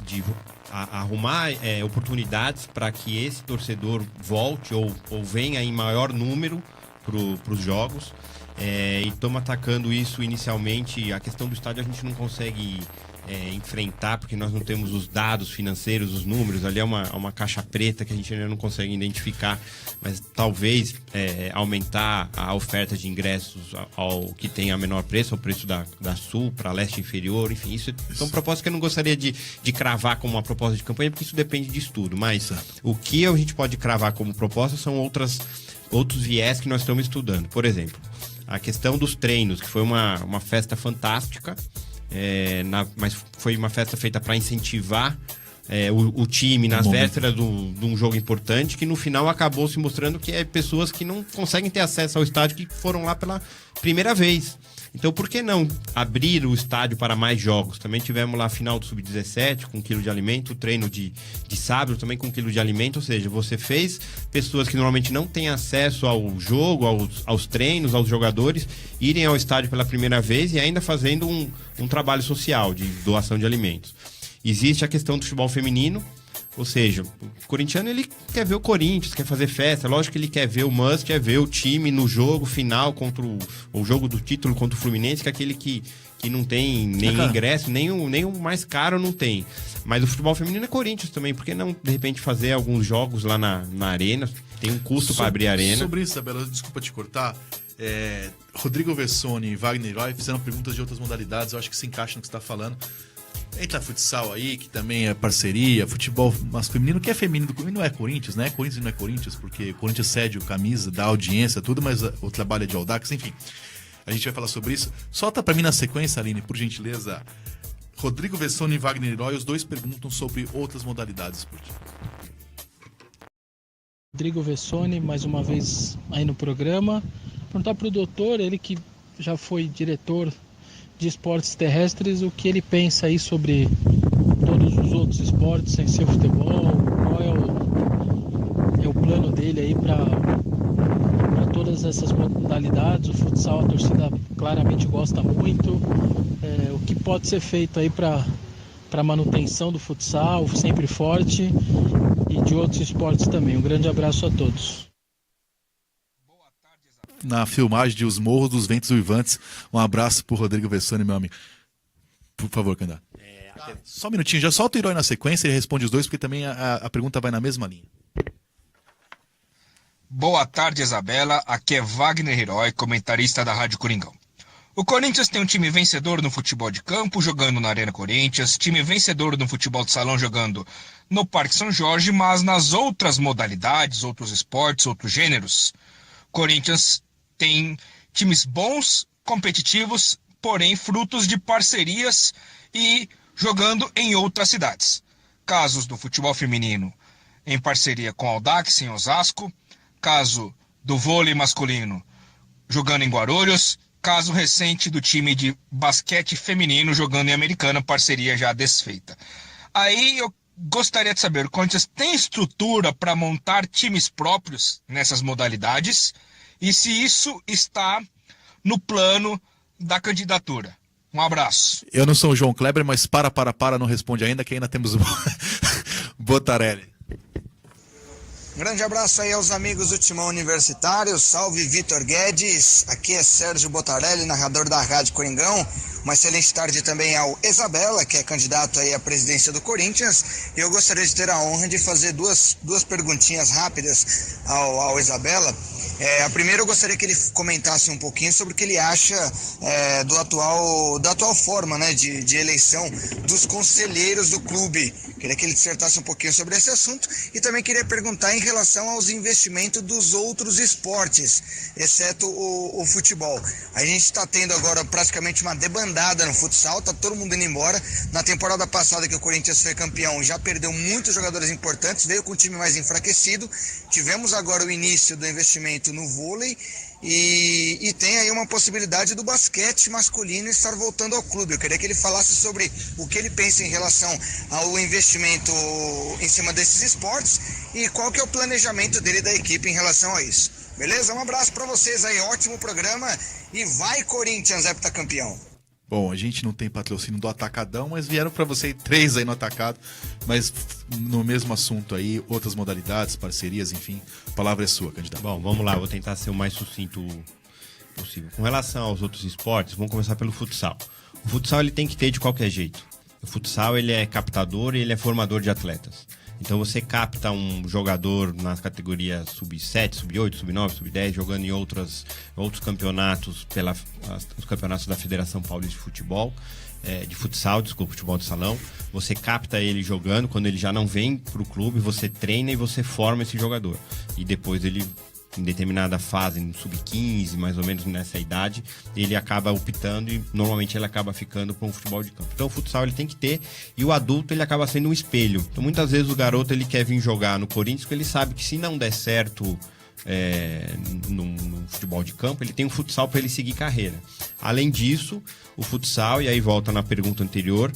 de arrumar oportunidades para que esse torcedor volte ou venha em maior número para os jogos. E estamos atacando isso inicialmente. A questão do estádio a gente não consegue enfrentar, porque nós não temos os dados financeiros, os números. Ali é uma caixa preta que a gente ainda não consegue identificar, mas talvez aumentar a oferta de ingressos ao que tem a menor preço, ao preço da Sul para Leste Inferior, enfim, isso são propostas que eu não gostaria de cravar como uma proposta de campanha, porque isso depende de estudo, mas o que a gente pode cravar como proposta são outros viés que nós estamos estudando. Por exemplo, a questão dos treinos, que foi uma festa fantástica, mas foi uma festa feita para incentivar o time nas vésperas de um jogo importante, que no final acabou se mostrando que pessoas que não conseguem ter acesso ao estádio, que foram lá pela primeira vez. Então, por que não abrir o estádio para mais jogos? Também tivemos lá a final do Sub-17 com 1 quilo de alimento, o treino de sábado também com 1 quilo de alimento, ou seja, você fez pessoas que normalmente não têm acesso ao jogo, aos treinos, aos jogadores, irem ao estádio pela primeira vez e ainda fazendo um trabalho social de doação de alimentos. Existe a questão do futebol feminino, ou seja, o corintiano ele quer ver o Corinthians, quer fazer festa, lógico que ele quer ver o must, quer ver o time no jogo final contra o jogo do título contra o Fluminense, que é aquele que não tem nem ingresso, nem o mais caro não tem. Mas o futebol feminino é Corinthians também, por que não de repente fazer alguns jogos lá na arena? Tem um custo para abrir a arena. Sobre isso, Isabela, desculpa te cortar, Rodrigo Vessone e Wagner Roy fizeram perguntas de outras modalidades, eu acho que se encaixa no que você está falando. Entra futsal aí, que também é parceria, futebol masculino, que é feminino, não é Corinthians, né? Corinthians não é Corinthians, porque Corinthians cede o camisa, dá audiência, tudo, mas o trabalho é de Audax, enfim. A gente vai falar sobre isso. Solta pra mim na sequência, Aline, por gentileza. Rodrigo Vessone e Wagner Herói, os dois perguntam sobre outras modalidades esportivas. Rodrigo Vessone, mais uma vez aí no programa. Perguntar pro doutor, ele que já foi diretor de esportes terrestres, o que ele pensa aí sobre todos os outros esportes sem ser futebol, qual é o plano dele aí para todas essas modalidades. O futsal a torcida claramente gosta muito, o que pode ser feito aí para manutenção do futsal sempre forte e de outros esportes também. Um grande abraço a todos. Na filmagem de Os Morros dos Ventos Uivantes. Um abraço pro Rodrigo Vessone, meu amigo. Por favor, candidato. Só um minutinho, já solta o Herói na sequência, ele responde os dois, porque também a pergunta vai na mesma linha. Boa tarde, Isabela. Aqui é Wagner Herói, comentarista da Rádio Coringão. O Corinthians tem um time vencedor no futebol de campo, jogando na Arena Corinthians, time vencedor no futebol de salão, jogando no Parque São Jorge, mas nas outras modalidades, outros esportes, outros gêneros, Corinthians tem times bons, competitivos, porém frutos de parcerias e jogando em outras cidades. Casos do futebol feminino em parceria com a Audax em Osasco, caso do vôlei masculino jogando em Guarulhos, caso recente do time de basquete feminino jogando em Americana, parceria já desfeita. Aí eu gostaria de saber, o Corinthians tem estrutura para montar times próprios nessas modalidades? E se isso está no plano da candidatura. Um abraço. Eu não sou o João Kleber, mas não responde ainda, que ainda temos o Botarelli. Um grande abraço aí aos amigos do Timão Universitário. Salve Vitor Guedes. Aqui é Sérgio Botarelli, narrador da Rádio Coringão. Uma excelente tarde também ao Isabela, que é candidato aí à presidência do Corinthians. Eu gostaria de ter a honra de fazer duas perguntinhas rápidas ao Isabela. A primeira, eu gostaria que ele comentasse um pouquinho sobre o que ele acha da atual forma, né, de eleição dos conselheiros do clube. Queria que ele dissertasse um pouquinho sobre esse assunto e também queria perguntar em relação aos investimentos dos outros esportes, exceto o futebol. A gente está tendo agora praticamente uma debandada no futsal, tá todo mundo indo embora. Na temporada passada que o Corinthians foi campeão, já perdeu muitos jogadores importantes, veio com um time mais enfraquecido. Tivemos agora o início do investimento no vôlei e tem aí uma possibilidade do basquete masculino estar voltando ao clube. Eu queria que ele falasse sobre o que ele pensa em relação ao investimento em cima desses esportes e qual que é o planejamento dele, da equipe, em relação a isso. Beleza? Um abraço para vocês aí, ótimo programa e vai Corinthians, heptacampeão. Bom, a gente não tem patrocínio do Atacadão, mas vieram para você 3 aí no Atacado, mas no mesmo assunto aí, outras modalidades, parcerias, enfim, a palavra é sua, candidato. Bom, vamos lá, vou tentar ser o mais sucinto possível. Com relação aos outros esportes, vamos começar pelo futsal. O futsal ele tem que ter de qualquer jeito. O futsal ele é captador e ele é formador de atletas. Então você capta um jogador nas categorias sub-7, sub-8, sub-9, sub-10, jogando em outros campeonatos, os campeonatos da Federação Paulista de Futebol, de futsal, futebol de salão. Você capta ele jogando, quando ele já não vem para o clube, você treina e você forma esse jogador. E depois ele, em determinada fase, no sub-15, mais ou menos nessa idade, ele acaba optando e normalmente ele acaba ficando para um futebol de campo. Então o futsal ele tem que ter, e o adulto ele acaba sendo um espelho. Então muitas vezes o garoto ele quer vir jogar no Corinthians porque ele sabe que se não der certo no futebol de campo, ele tem um futsal para ele seguir carreira. Além disso, o futsal, e aí volta na pergunta anterior,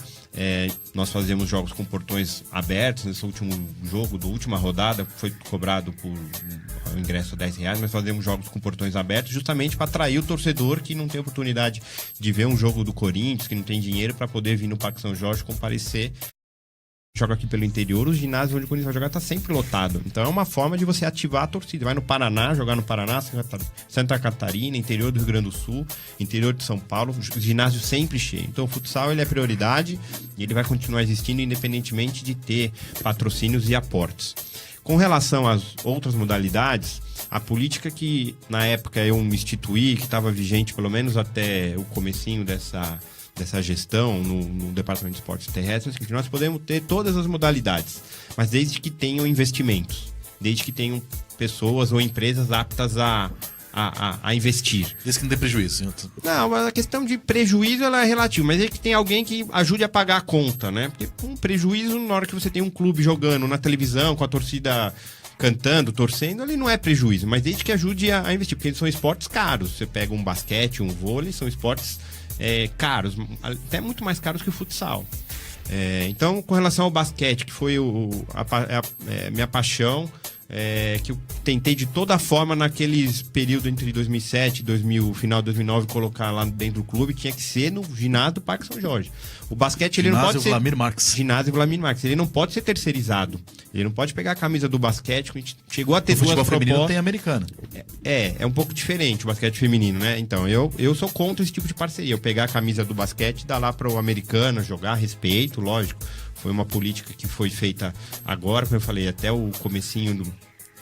nós fazemos jogos com portões abertos. Nesse último jogo, da última rodada, foi cobrado por o ingresso R$10, mas fazemos jogos com portões abertos justamente para atrair o torcedor que não tem oportunidade de ver um jogo do Corinthians, que não tem dinheiro para poder vir no Parque São Jorge comparecer. Joga aqui pelo interior, os ginásios onde o Corinthians vai jogar tá sempre lotado. Então é uma forma de você ativar a torcida. Vai no Paraná, jogar no Paraná, Santa Catarina, interior do Rio Grande do Sul, interior de São Paulo, os ginásios sempre cheios. Então o futsal ele é prioridade e ele vai continuar existindo independentemente de ter patrocínios e aportes. Com relação às outras modalidades, a política que na época eu instituí, que estava vigente pelo menos até o comecinho dessa gestão no Departamento de Esportes Terrestres, que nós podemos ter todas as modalidades, mas desde que tenham investimentos, desde que tenham pessoas ou empresas aptas a investir. Desde que não dê prejuízo. Não, mas a questão de prejuízo ela é relativa, mas é que tem alguém que ajude a pagar a conta, né? Porque um prejuízo, na hora que você tem um clube jogando na televisão, com a torcida cantando, torcendo, ele não é prejuízo, mas desde que ajude a investir, porque são esportes caros. Você pega um basquete, um vôlei, são esportes caros, até muito mais caros que o futsal. Então, com relação ao basquete, que foi minha paixão, que eu tentei de toda forma naqueles períodos entre 2007 e final de 2009 colocar lá dentro do clube, tinha que ser no ginásio do Parque São Jorge. O basquete ele não pode ser ginásio Vladimir Marques, ele não pode ser terceirizado. Ele não pode pegar a camisa do basquete. A gente chegou a ter duas propostas. O futebol feminino tem americano. É um pouco diferente o basquete feminino, né? Então eu sou contra esse tipo de parceria. Eu pegar a camisa do basquete e dar lá para o americano jogar, respeito, lógico. Foi uma política que foi feita agora, como eu falei, até o comecinho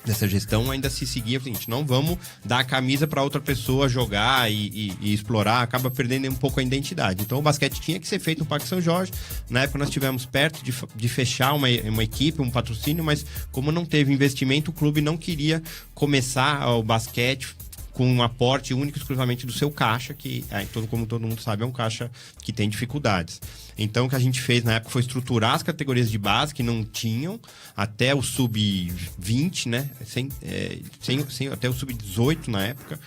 dessa gestão ainda se seguia, gente, não vamos dar a camisa para outra pessoa jogar e explorar, acaba perdendo um pouco a identidade. Então o basquete tinha que ser feito no Parque São Jorge. Na época nós estivemos perto de fechar uma equipe, um patrocínio, mas como não teve investimento, o clube não queria começar o basquete com um aporte único exclusivamente do seu caixa, que, como todo mundo sabe, é um caixa que tem dificuldades. Então, o que a gente fez na época foi estruturar as categorias de base que não tinham, até o sub-20, né? Até o sub-18 na época.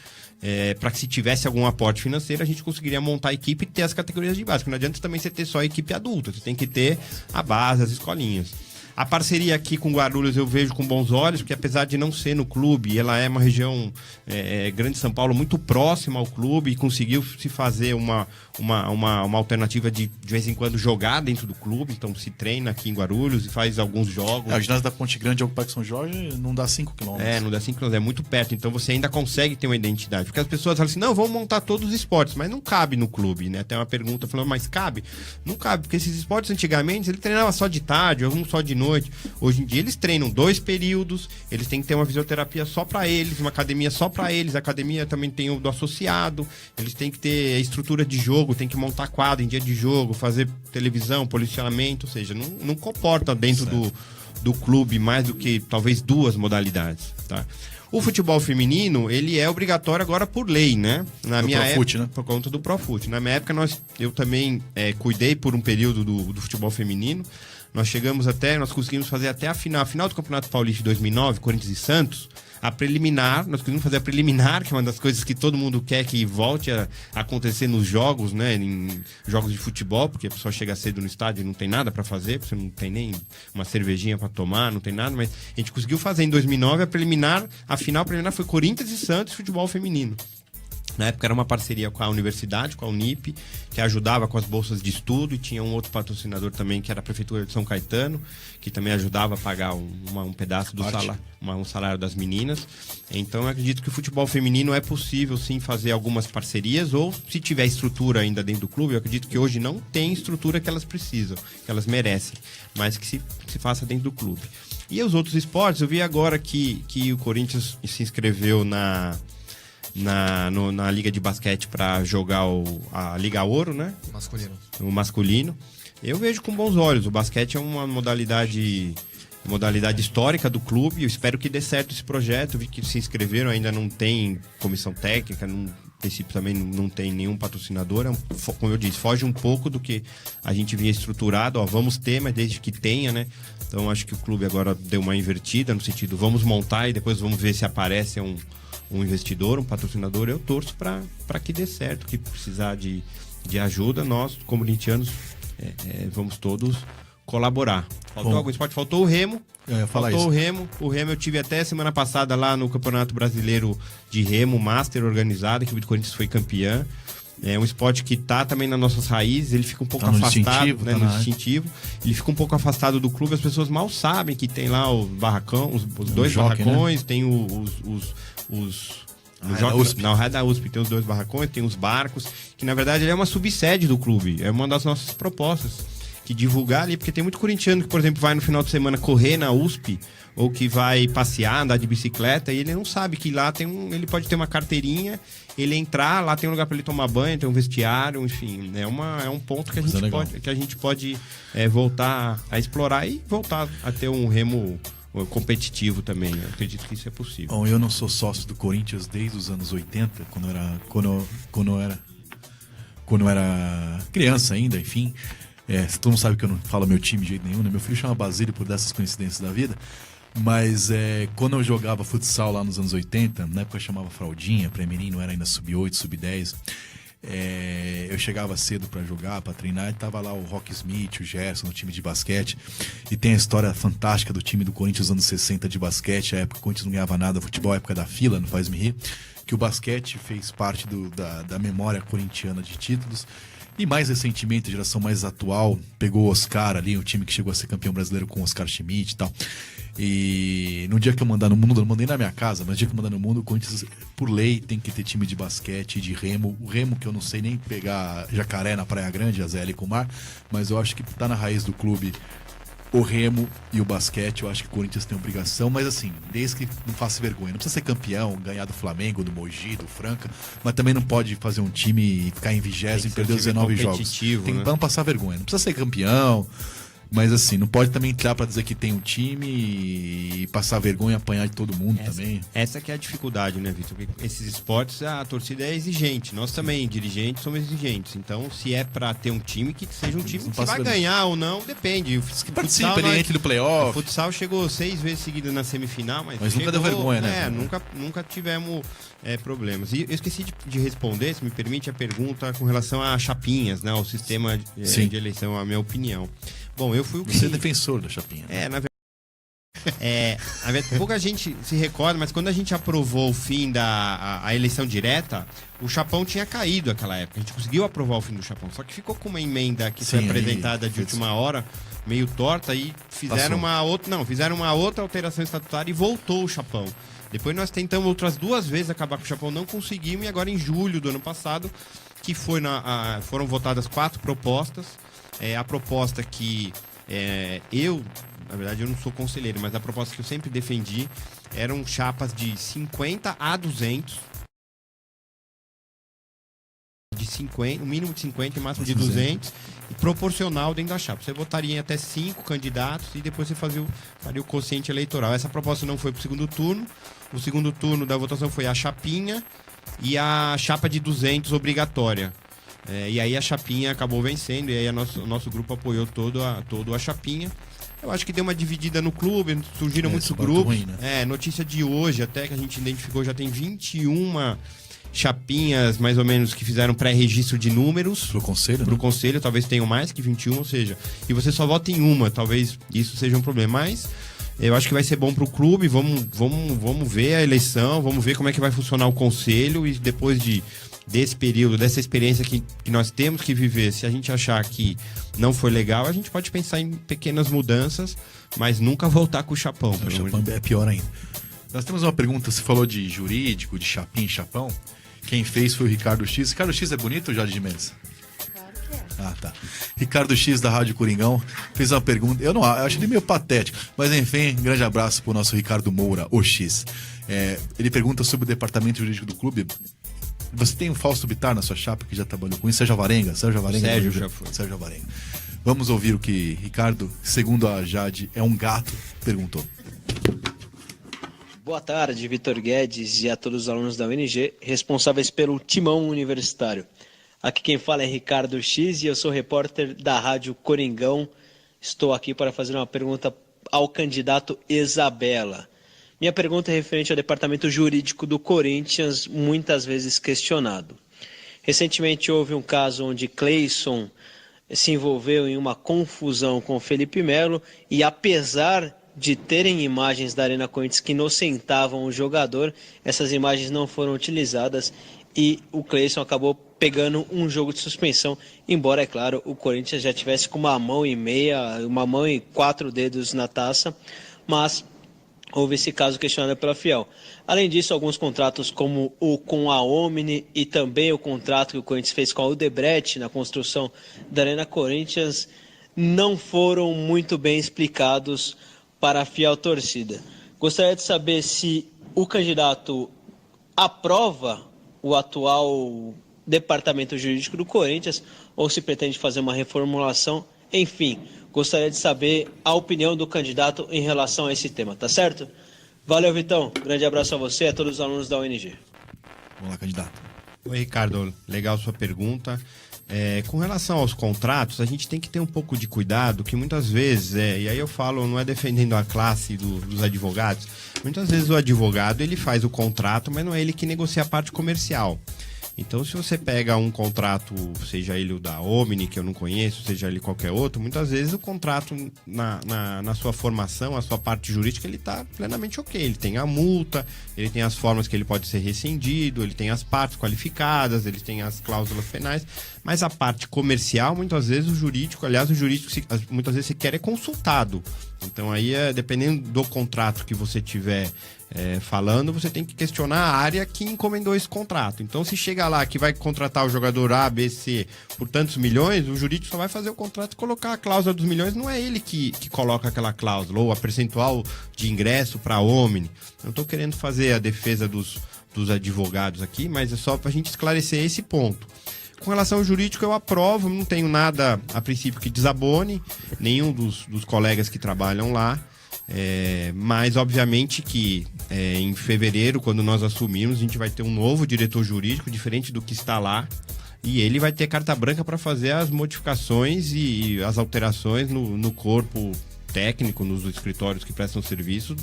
Para que se tivesse algum aporte financeiro, a gente conseguiria montar a equipe e ter as categorias de base. Porque não adianta também você ter só a equipe adulta, você tem que ter a base, as escolinhas. A parceria aqui com Guarulhos eu vejo com bons olhos, porque apesar de não ser no clube, ela é uma região grande de São Paulo, muito próxima ao clube, e conseguiu se fazer uma alternativa de vez em quando jogar dentro do clube. Então se treina aqui em Guarulhos e faz alguns jogos. O ginásio da Ponte Grande ao Parque São Jorge não dá 5 km. Não dá 5 km, é muito perto. Então você ainda consegue ter uma identidade. Porque as pessoas falam assim, não, vamos montar todos os esportes, mas não cabe no clube, né? Tem uma pergunta falando, mas cabe? Não cabe, porque esses esportes antigamente, ele treinava só de tarde, alguns só de noite. Hoje em dia eles treinam 2 períodos, eles têm que ter uma fisioterapia só para eles, uma academia só para eles, a academia também tem o do associado, eles têm que ter a estrutura de jogo, tem que montar quadro em dia de jogo, fazer televisão, policiamento, ou seja, não comporta dentro do clube mais do que talvez 2 modalidades, tá? O futebol feminino, ele é obrigatório agora por lei, né? Na minha época, né? Por conta do Profut. Na minha época, eu também cuidei por um período do futebol feminino. Nós conseguimos fazer até a final do Campeonato Paulista de 2009, Corinthians e Santos, a preliminar. Nós conseguimos fazer a preliminar, que é uma das coisas que todo mundo quer que volte a acontecer nos jogos, né? Em jogos de futebol, porque a pessoa chega cedo no estádio e não tem nada para fazer, você não tem nem uma cervejinha para tomar, não tem nada, mas a gente conseguiu fazer em 2009 a final preliminar foi Corinthians e Santos, futebol feminino. Na época era uma parceria com a universidade, com a Unip, que ajudava com as bolsas de estudo, e tinha um outro patrocinador também, que era a Prefeitura de São Caetano, que também ajudava a pagar um pedaço do salário, um salário das meninas. Então eu acredito que o futebol feminino é possível sim fazer algumas parcerias, ou se tiver estrutura ainda dentro do clube, eu acredito que hoje não tem estrutura que elas precisam, que elas merecem, mas que se faça dentro do clube. E os outros esportes, eu vi agora que o Corinthians se inscreveu na Liga de Basquete para jogar a Liga Ouro, né? Masculino. O masculino. Eu vejo com bons olhos. O basquete é uma modalidade histórica do clube. Eu espero que dê certo esse projeto. Eu vi que se inscreveram, ainda não tem comissão técnica, no princípio também não tem nenhum patrocinador. Como eu disse, foge um pouco do que a gente vinha estruturado. Vamos ter, mas desde que tenha, né? Então acho que o clube agora deu uma invertida no sentido, vamos montar e depois vamos ver se aparece um investidor, um patrocinador. Eu torço para que dê certo, que precisar de ajuda, nós, corintianos, vamos todos colaborar. Faltou algum esporte? Faltou o remo. Faltou o remo. O remo eu tive até semana passada lá no Campeonato Brasileiro de Remo Master organizado, que o Corinthians foi campeã. É um esporte que tá também nas nossas raízes, ele fica um pouco afastado, né, no instintivo. Ele fica um pouco afastado do clube, as pessoas mal sabem que tem lá o barracão, os dois barracões, né? Tem na Raia da USP tem os 2 barracões, tem os barcos, que na verdade ele é uma subsede do clube, é uma das nossas propostas, que divulgar ali, porque tem muito corintiano que, por exemplo, vai no final de semana correr na USP, ou que vai passear, andar de bicicleta, e ele não sabe que lá ele pode ter uma carteirinha, ele entrar, lá tem um lugar para ele tomar banho, tem um vestiário, enfim, é um ponto que a gente pode voltar a explorar e voltar a ter um remo competitivo também. Eu acredito que isso é possível. Bom, eu não sou sócio do Corinthians desde os anos 80, quando eu era criança ainda, enfim. Todo mundo sabe que eu não falo meu time de jeito nenhum, né? Meu filho chama Basílio por dessas coincidências da vida. Mas quando eu jogava futsal lá nos anos 80, na época eu chamava fraldinha, pra menino era ainda sub-8, sub-10. Eu chegava cedo pra jogar, pra treinar, e tava lá o Rock Smith, o Gerson, no time de basquete. E tem a história fantástica do time do Corinthians nos anos 60 de basquete, a época que o Corinthians não ganhava nada, futebol, a época da fila, não faz me rir, que o basquete fez parte da memória corintiana de títulos. E mais recentemente, a geração mais atual pegou o Oscar ali, o time que chegou a ser campeão brasileiro com o Oscar Schmidt e tal. E no dia que eu mandar no mundo, eu não mandei na minha casa, mas no dia que eu mandar no mundo, o Corinthians, por lei, tem que ter time de basquete e de remo. O remo, que eu não sei nem pegar jacaré na Praia Grande, a ZL com o mar, mas eu acho que tá na raiz do clube o remo e o basquete. Eu acho que o Corinthians tem obrigação, mas assim, desde que não faça vergonha. Não precisa ser campeão, ganhar do Flamengo, do Mogi, do Franca, mas também não pode fazer um time e ficar em 20º e perder os 19 jogos. Tem que não passar vergonha. Não precisa ser campeão, mas assim, não pode também entrar pra dizer que tem um time e passar vergonha e apanhar de todo mundo também. Essa que é a dificuldade, né, Vitor? Porque esses esportes, a torcida é exigente. Nós também, dirigentes, somos exigentes. Então, se é pra ter um time, que seja um time que vai ganhar ou não, depende. Que participa, ele entra no playoff. O futsal chegou 6 vezes seguidas na semifinal, mas nunca deu vergonha, né? Nunca tivemos problemas. E eu esqueci de responder, se me permite, a pergunta com relação a chapinhas, né? Ao sistema de eleição, a minha opinião. Bom, eu fui o que... Você é defensor da chapinha. Na verdade, pouca gente se recorda, mas quando a gente aprovou o fim da eleição direta, o chapão tinha caído naquela época. A gente conseguiu aprovar o fim do chapão, só que ficou com uma emenda que foi apresentada de última hora, meio torta, e fizeram uma outra alteração estatutária e voltou o chapão. Depois nós tentamos outras 2 vezes acabar com o chapão, não conseguimos, e agora em julho do ano passado, que foram votadas 4 propostas. A proposta que na verdade eu não sou conselheiro, mas a proposta que eu sempre defendi eram chapas de 50 a 200, um mínimo de 50 e máximo de 200, e proporcional dentro da chapa. Você votaria em até 5 candidatos e depois você faria o quociente eleitoral. Essa proposta não foi para o segundo turno. O segundo turno da votação foi a chapinha e a chapa de 200 obrigatória. E aí a chapinha acabou vencendo, e aí o nosso grupo apoiou todo a chapinha. Eu acho que deu uma dividida no clube, surgiram muitos grupos. Ruim, né? Notícia de hoje, até que a gente identificou, já tem 21 chapinhas, mais ou menos, que fizeram pré-registro de números. Pro conselho? Pro conselho, talvez tenham mais que 21, ou seja, e você só vota em uma, talvez isso seja um problema. Mas Eu acho que vai ser bom para o clube. Vamos ver a eleição, vamos ver como é que vai funcionar o conselho e depois desse período, dessa experiência que nós temos que viver, se a gente achar que não foi legal, a gente pode pensar em pequenas mudanças, mas nunca voltar com o chapão. O chapão é pior ainda. Nós temos uma pergunta, você falou de jurídico, de chapão. Quem fez foi o Ricardo X. Ricardo X é bonito ou Jorge de Mendes? Claro que é. Ah, tá. Ricardo X, da Rádio Coringão, fez uma pergunta. Eu acho ele meio patético. Mas enfim, um grande abraço pro nosso Ricardo Moura, o X. Ele pergunta sobre o departamento jurídico do clube. Você tem o Fausto Bittar na sua chapa, que já trabalhou com isso? Sérgio Alvarenga? Sérgio já foi. Sérgio Alvarenga. Vamos ouvir o que Ricardo, segundo a Jade, é um gato, perguntou. Boa tarde, Vitor Guedes e a todos os alunos da UNG, responsáveis pelo Timão Universitário. Aqui quem fala é Ricardo X e eu sou repórter da Rádio Coringão. Estou aqui para fazer uma pergunta ao candidato Isabela. Minha pergunta é referente ao departamento jurídico do Corinthians, muitas vezes questionado. Recentemente houve um caso onde Cleison se envolveu em uma confusão com Felipe Melo e, apesar de terem imagens da Arena Corinthians que inocentavam o jogador, essas imagens não foram utilizadas e o Cleison acabou pegando um jogo de suspensão, embora, é claro, o Corinthians já tivesse com uma mão e 4 dedos na taça, mas houve esse caso questionado pela Fiel. Além disso, alguns contratos como o com a Omni e também o contrato que o Corinthians fez com a Odebrecht na construção da Arena Corinthians não foram muito bem explicados para a fiel torcida. Gostaria de saber se o candidato aprova o atual departamento jurídico do Corinthians ou se pretende fazer uma reformulação. Enfim, gostaria de saber a opinião do candidato em relação a esse tema, tá certo? Valeu, Vitão. Grande abraço a você e a todos os alunos da UNG. Vamos lá, candidato. Oi, Ricardo. Legal sua pergunta. Com relação aos contratos, a gente tem que ter um pouco de cuidado, que muitas vezes, e aí eu falo, não é defendendo a classe dos advogados, muitas vezes o advogado ele faz o contrato, mas não é ele que negocia a parte comercial. Então, se você pega um contrato, seja ele o da Omni, que eu não conheço, seja ele qualquer outro, muitas vezes o contrato, na sua formação, a sua parte jurídica, ele está plenamente ok. Ele tem a multa, ele tem as formas que ele pode ser rescindido, ele tem as partes qualificadas, ele tem as cláusulas penais, mas a parte comercial, muitas vezes o jurídico muitas vezes sequer é consultado. Então, aí, dependendo do contrato que você tiver falando, você tem que questionar a área que encomendou esse contrato. Então, se chega lá que vai contratar o jogador A, B, C por tantos milhões, o jurídico só vai fazer o contrato e colocar a cláusula dos milhões. Não é ele que coloca aquela cláusula, ou a percentual de ingresso para a Omni. Não estou querendo fazer a defesa dos advogados aqui, mas é só para a gente esclarecer esse ponto. Com relação ao jurídico, eu aprovo, não tenho nada a princípio que desabone, nenhum dos colegas que trabalham lá. Mas obviamente que em fevereiro, quando nós assumirmos, a gente vai ter um novo diretor jurídico, diferente do que está lá, e ele vai ter carta branca para fazer as modificações e as alterações no corpo técnico, nos escritórios que prestam serviço,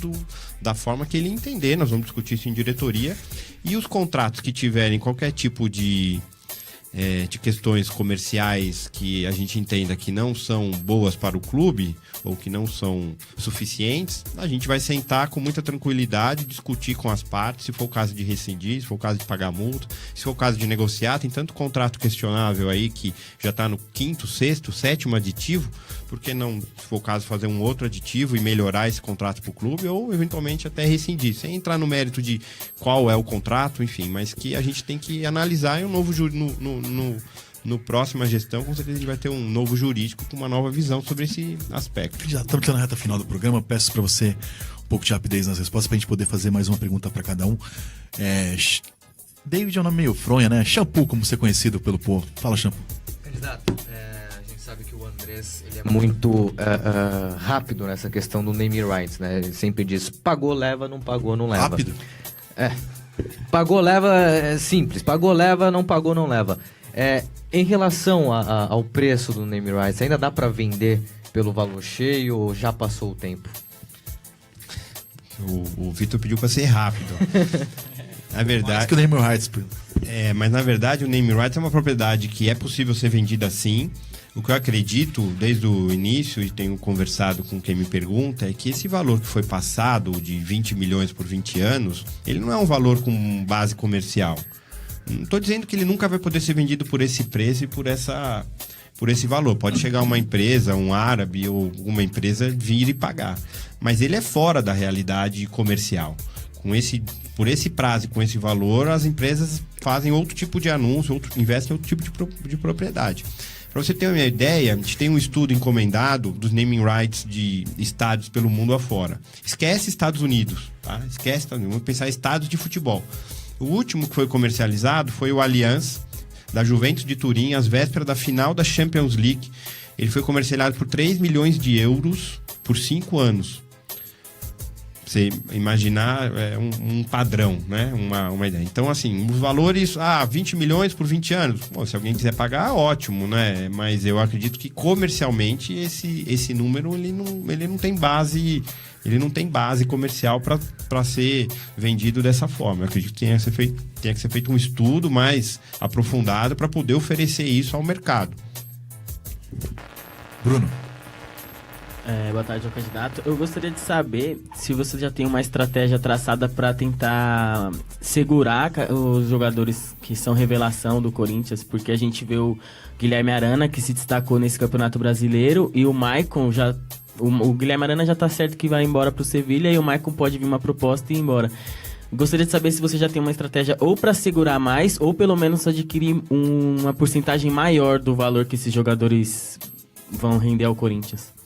da forma que ele entender. Nós vamos discutir isso em diretoria, e os contratos que tiverem qualquer tipo de questões comerciais que a gente entenda que não são boas para o clube ou que não são suficientes, a gente vai sentar com muita tranquilidade, discutir com as partes, se for o caso de rescindir, se for o caso de pagar multa, se for o caso de negociar. Tem tanto contrato questionável aí que já está no 5º, 6º, 7º aditivo, por que não, se for o caso, fazer um outro aditivo e melhorar esse contrato para o clube, ou eventualmente até rescindir, sem entrar no mérito de qual é o contrato, enfim, mas que a gente tem que analisar. E um novo no próxima gestão, com certeza a gente vai ter um novo jurídico com uma nova visão sobre esse aspecto. Já estamos na reta final do programa, peço para você um pouco de rapidez nas respostas para a gente poder fazer mais uma pergunta para cada um. David é um nome meio fronha, né? Shampoo, como ser conhecido pelo povo. Fala, Shampoo. Candidato, a gente sabe que o Andrés ele é muito rápido nessa questão do naming rights, né? Ele sempre diz, pagou, leva, não pagou, não leva. Rápido? Pagou, leva, é simples. Pagou, leva, não pagou, não leva. Em relação ao preço do name rights, ainda dá para vender pelo valor cheio ou já passou o tempo? O Vitor pediu para ser rápido. Na verdade, mais que o name rights. Mas na verdade o name rights é uma propriedade que é possível ser vendida sim. O que eu acredito desde o início, e tenho conversado com quem me pergunta, é que esse valor que foi passado de 20 milhões por 20 anos, ele não é um valor com base comercial. Não estou dizendo que ele nunca vai poder ser vendido por esse preço e por esse valor. Pode chegar uma empresa, um árabe ou uma empresa vir e pagar. Mas ele é fora da realidade comercial. Por esse prazo e com esse valor, as empresas fazem outro tipo de anúncio, investem em outro tipo de propriedade. Para você ter uma ideia, a gente tem um estudo encomendado dos naming rights de estádios pelo mundo afora. Esquece Estados Unidos, tá? Esquece Estados Unidos, vamos pensar em estádios de futebol. O último que foi comercializado foi o Allianz, da Juventus de Turim, às vésperas da final da Champions League. Ele foi comercializado por 3 milhões de euros por 5 anos. Você imaginar um padrão, né? Uma ideia. Então, assim, os valores, 20 milhões por 20 anos. Bom, se alguém quiser pagar, ótimo, né? Mas eu acredito que comercialmente esse número ele não tem base. Ele não tem base comercial para ser vendido dessa forma. Eu acredito que tenha que ser feito um estudo mais aprofundado para poder oferecer isso ao mercado. Bruno. Boa tarde ao candidato. Eu gostaria de saber se você já tem uma estratégia traçada para tentar segurar os jogadores que são revelação do Corinthians, porque a gente vê o Guilherme Arana, que se destacou nesse Campeonato Brasileiro, e o Maicon já... O Guilherme Arana já tá certo que vai embora pro Sevilha, e o Maicon pode vir uma proposta e ir embora. Gostaria de saber se você já tem uma estratégia ou para segurar mais, ou pelo menos adquirir uma porcentagem maior do valor que esses jogadores vão render ao Corinthians.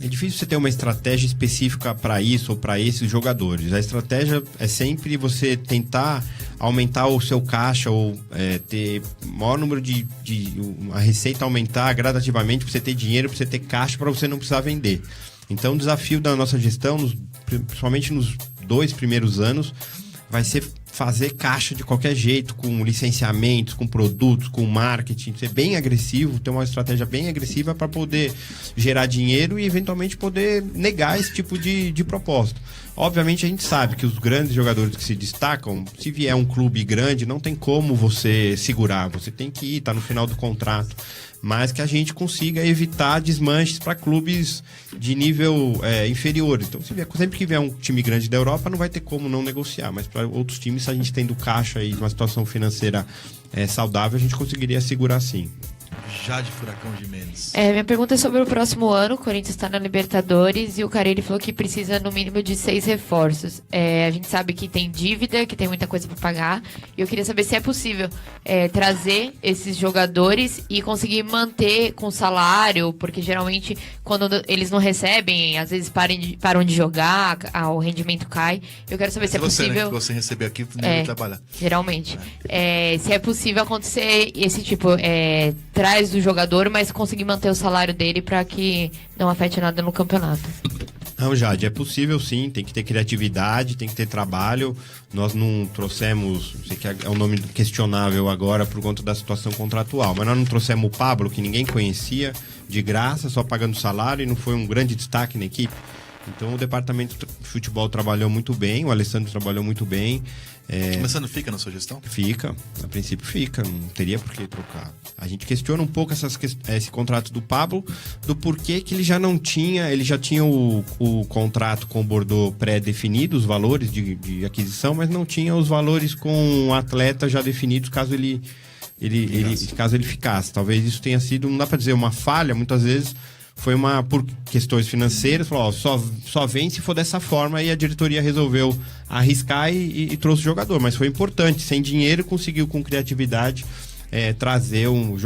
É difícil você ter uma estratégia específica para isso ou para esses jogadores. A estratégia é sempre você tentar aumentar o seu caixa ou ter maior número a receita aumentar gradativamente para você ter dinheiro, para você ter caixa, para você não precisar vender. Então o desafio da nossa gestão, principalmente nos 2 primeiros anos, vai ser fazer caixa de qualquer jeito, com licenciamentos, com produtos, com marketing, ser bem agressivo, ter uma estratégia bem agressiva para poder gerar dinheiro e eventualmente poder negar esse tipo de proposta. Obviamente a gente sabe que os grandes jogadores que se destacam, se vier um clube grande, não tem como você segurar, você tem que ir, tá no final do contrato. Mas que a gente consiga evitar desmanches para clubes de nível inferior. Então, sempre que vier um time grande da Europa, não vai ter como não negociar. Mas para outros times, se a gente tendo caixa e uma situação financeira saudável, a gente conseguiria segurar sim. Jade Furacão de Mendes. Minha pergunta é sobre o próximo ano. O Corinthians está na Libertadores e o Carille falou que precisa no mínimo de 6 reforços. A gente sabe que tem dívida, que tem muita coisa para pagar. E eu queria saber se é possível trazer esses jogadores e conseguir manter com salário, porque geralmente quando eles não recebem, às vezes param de jogar, o rendimento cai. Eu quero saber se é possível. Né, que você receber aqui, nem trabalhar. Geralmente. Se é possível acontecer esse tipo, traz do jogador, mas conseguir manter o salário dele para que não afete nada no campeonato. Não, Jade, é possível sim, tem que ter criatividade, tem que ter trabalho. Nós não trouxemos, sei que é um nome questionável agora por conta da situação contratual, mas nós não trouxemos o Pablo, que ninguém conhecia, de graça, só pagando salário, e não foi um grande destaque na equipe. Então o departamento de futebol trabalhou muito bem, o Alessandro trabalhou muito bem. O Alessandro fica na sua gestão? Fica, a princípio fica, não teria por que trocar. A gente questiona um pouco esse contrato do Pablo, do porquê que ele já tinha o contrato com o Bordeaux pré-definido, os valores de aquisição, mas não tinha os valores com o atleta já definidos caso ele ficasse. Talvez isso tenha sido, não dá para dizer uma falha, muitas vezes foi por questões financeiras, falou, só vem se for dessa forma, e a diretoria resolveu arriscar e trouxe o jogador, mas foi importante, sem dinheiro conseguiu com criatividade trazer um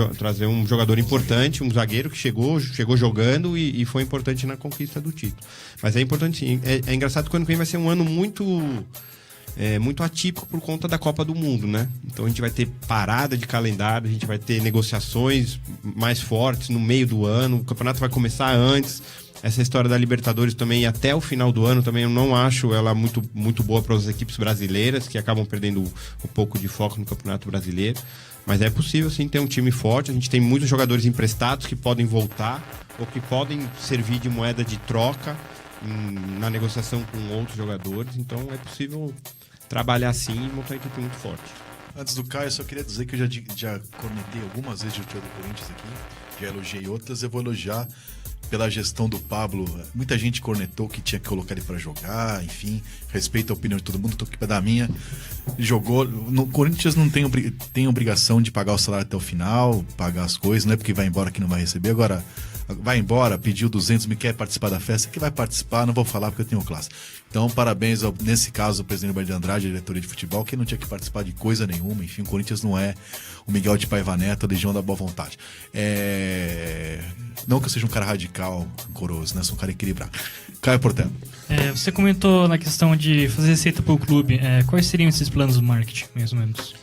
jogador importante, um zagueiro que chegou jogando e foi importante na conquista do título. Mas é importante sim, é engraçado que o ano que vem vai ser um ano muito atípico por conta da Copa do Mundo, né? Então a gente vai ter parada de calendário, a gente vai ter negociações mais fortes no meio do ano, o campeonato vai começar antes. Essa história da Libertadores também, até o final do ano, também eu não acho ela muito, muito boa para as equipes brasileiras, que acabam perdendo um pouco de foco no Campeonato Brasileiro. Mas é possível sim ter um time forte, a gente tem muitos jogadores emprestados que podem voltar ou que podem servir de moeda de troca na negociação com outros jogadores, então é possível trabalhar assim e montar uma equipe muito forte. Antes do Caio, eu só queria dizer que eu já cornetei algumas vezes o time do Corinthians aqui. já elogiei outras, eu vou elogiar pela gestão do Pablo. Muita gente cornetou que tinha que colocar ele para jogar, enfim, respeito a opinião de todo mundo, tô aqui para dar a minha. Jogou. No Corinthians não tem obrigação de pagar o salário até o final, pagar as coisas, não é porque vai embora que não vai receber. Agora, vai embora, pediu 200, me quer participar da festa, que vai participar, não vou falar porque eu tenho classe. Então, parabéns, nesse caso, ao presidente Roberto de Andrade, a diretoria de futebol, que não tinha que participar de coisa nenhuma. Enfim, o Corinthians não é o Miguel de Paiva Neto, a Legião da Boa Vontade. Não que eu seja um cara radical, rancoroso, né? Sou um cara equilibrado. Caio Portela. Você comentou na questão de fazer receita para o clube. Quais seriam esses planos do marketing, mais ou menos?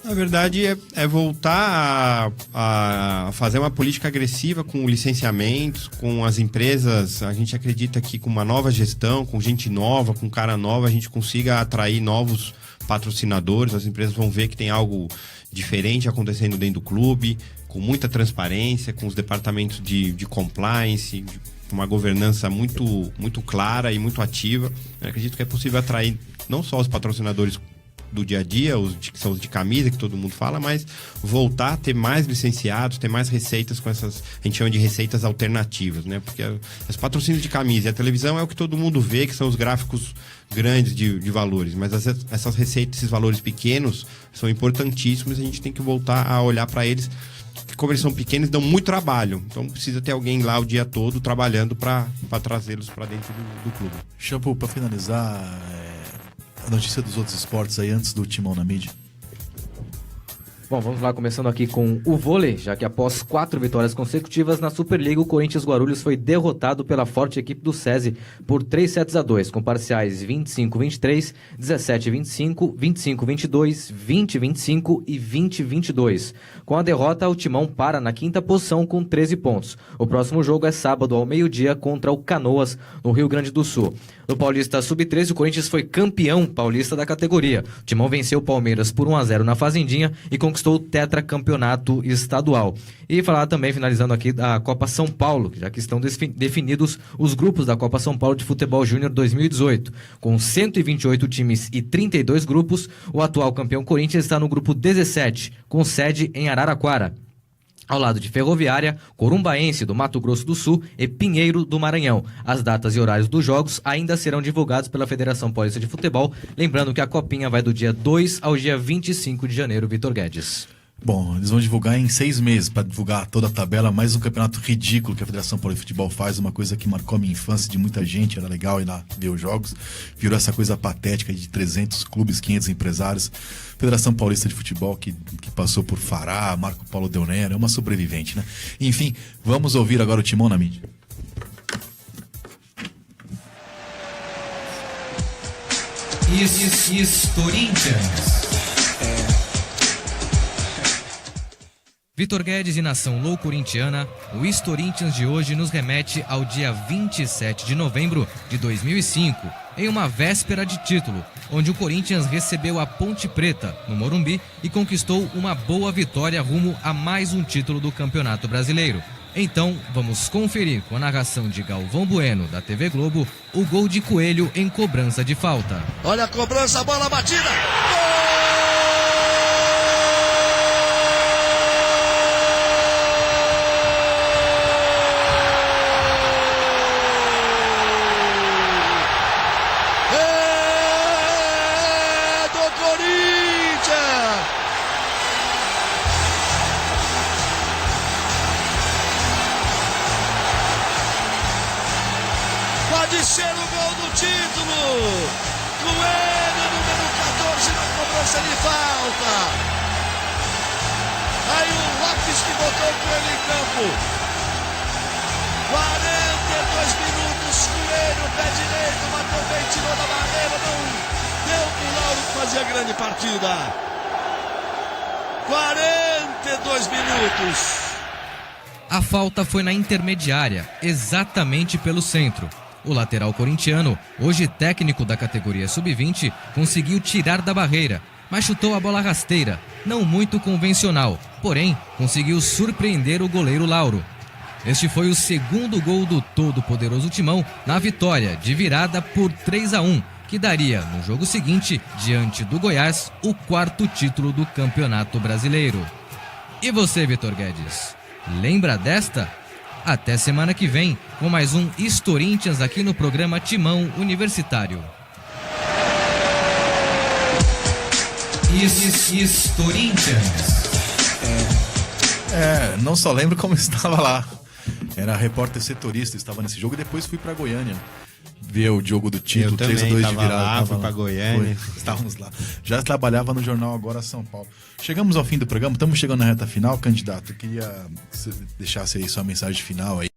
Na verdade, é voltar a fazer uma política agressiva com licenciamentos, com as empresas. A gente acredita que com uma nova gestão, com gente nova, com cara nova, a gente consiga atrair novos patrocinadores. As empresas vão ver que tem algo diferente acontecendo dentro do clube, com muita transparência, com os departamentos de compliance, uma governança muito, muito clara e muito ativa. Eu acredito que é possível atrair não só os patrocinadores do dia a dia, que são os de camisa, que todo mundo fala, mas voltar a ter mais licenciados, ter mais receitas com essas, a gente chama de receitas alternativas, né? Porque os patrocínios de camisa e a televisão é o que todo mundo vê, que são os gráficos grandes de valores, mas essas receitas, esses valores pequenos são importantíssimos e a gente tem que voltar a olhar para eles, que como eles são pequenos, dão muito trabalho, então precisa ter alguém lá o dia todo trabalhando para trazê-los para dentro do clube. Shampoo, para finalizar, a notícia dos outros esportes aí antes do Timão na mídia. Bom, vamos lá, começando aqui com o vôlei, já que após 4 vitórias consecutivas na Superliga, o Corinthians Guarulhos foi derrotado pela forte equipe do SESI por 3-2, com parciais 25-23, 17-25, 25-22, 20-25 e 20-22. Com a derrota, o Timão para na 5ª posição com 13 pontos. O próximo jogo é sábado ao meio-dia contra o Canoas, no Rio Grande do Sul. No Paulista Sub-13, o Corinthians foi campeão paulista da categoria. O Timão venceu o Palmeiras por 1-0 na Fazendinha e conquistou o tetracampeonato estadual. E falar também, finalizando aqui, da Copa São Paulo, já que estão definidos os grupos da Copa São Paulo de Futebol Júnior 2018. Com 128 times e 32 grupos, o atual campeão Corinthians está no grupo 17, com sede em Araraquara, ao lado de Ferroviária, Corumbaense do Mato Grosso do Sul e Pinheiro do Maranhão. As datas e horários dos jogos ainda serão divulgados pela Federação Paulista de Futebol, lembrando que a Copinha vai do dia 2 ao dia 25 de janeiro, Vitor Guedes. Bom, eles vão divulgar em 6 meses para divulgar toda a tabela, mais um campeonato ridículo que a Federação Paulista de Futebol faz, uma coisa que marcou a minha infância de muita gente, era legal ir lá ver os jogos, virou essa coisa patética de 300 clubes, 500 empresários. Federação Paulista de Futebol que passou por Fará, Marco Paulo Del Nero, é uma sobrevivente, né? Enfim, vamos ouvir agora o Timão na mídia. Corinthians. Vitor Guedes e nação loucorintiana, o Corinthians de hoje nos remete ao dia 27 de novembro de 2005, em uma véspera de título, onde o Corinthians recebeu a Ponte Preta, no Morumbi, e conquistou uma boa vitória rumo a mais um título do Campeonato Brasileiro. Então, vamos conferir com a narração de Galvão Bueno, da TV Globo, o gol de Coelho em cobrança de falta. Olha a cobrança, a bola batida! Pode ser o gol do título. Coelho, número 14, na cobrança de falta. Aí o Lopes que botou o Coelho em campo. 42 minutos, Coelho, pé direito, bateu bem, tirou da barreira, não deu pro Lauro que fazia grande partida. 42 minutos. A falta foi na intermediária, exatamente pelo centro. O lateral corintiano, hoje técnico da categoria sub-20, conseguiu tirar da barreira, mas chutou a bola rasteira, não muito convencional, porém conseguiu surpreender o goleiro Lauro. Este foi o segundo gol do todo-poderoso Timão na vitória de virada por 3-1, que daria, no jogo seguinte, diante do Goiás, o 4º título do Campeonato Brasileiro. E você, Vitor Guedes? Lembra desta? Até semana que vem, com mais um Corinthians aqui no programa Timão Universitário. Corinthians. Não só lembro como estava lá. Era repórter setorista, estava nesse jogo e depois fui para Goiânia ver o jogo do título, 3-2 de virada. Lá, fui para Goiânia. Estávamos lá. Já trabalhava no jornal Agora São Paulo. Chegamos ao fim do programa, estamos chegando na reta final, candidato. Eu queria que você deixasse aí sua mensagem final aí.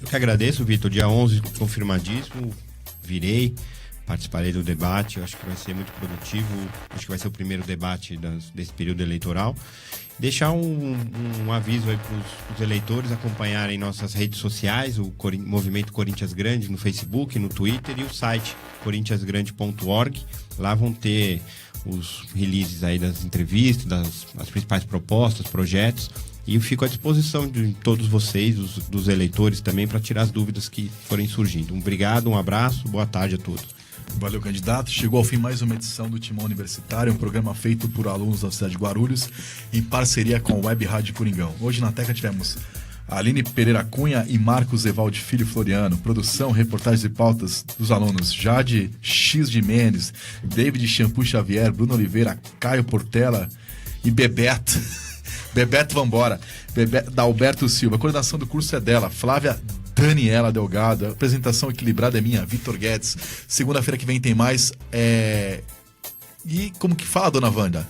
Eu que agradeço, Vitor. Dia 11, confirmadíssimo. Virei, participarei do debate. Eu acho que vai ser muito produtivo. Acho que vai ser o primeiro debate desse período eleitoral. Deixar um aviso aí para os eleitores acompanharem nossas redes sociais, o Movimento Corinthians Grande no Facebook, no Twitter e o site corintiasgrande.org. Lá vão ter os releases aí das entrevistas, das principais propostas, projetos. E eu fico à disposição de todos vocês, dos eleitores também, para tirar as dúvidas que forem surgindo. Obrigado, um abraço, boa tarde a todos. Valeu, candidato. Chegou ao fim mais uma edição do Timão Universitário, um programa feito por alunos da cidade de Guarulhos, em parceria com a Web Rádio Coringão. Hoje na Teca tivemos Aline Pereira Cunha e Marcos Evaldi Filho Floriano. Produção, reportagens e pautas dos alunos Jade X de Mendes, David Shampoo Xavier, Bruno Oliveira, Caio Portela e Bebeto. Bebeto Vambora, da Alberto Silva. A coordenação do curso é dela, Flávia Daniela Delgado. A apresentação equilibrada é minha, Vitor Guedes. Segunda-feira que vem tem mais. E como que fala, dona Wanda?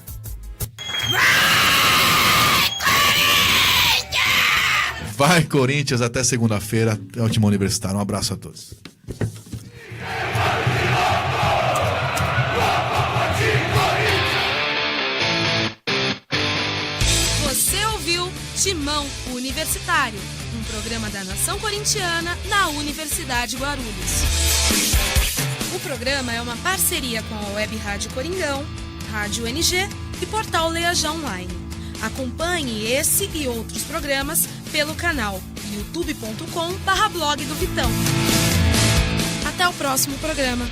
Vai, Corinthians! Até segunda-feira. É o Timão Universitário. Um abraço a todos. Você ouviu Timão Universitário, um programa da Nação Corintiana na Universidade Guarulhos. O programa é uma parceria com a Web Rádio Coringão, Rádio NG e Portal Leajão Online. Acompanhe esse e outros programas pelo canal youtube.com/blog do Vitão. Até o próximo programa.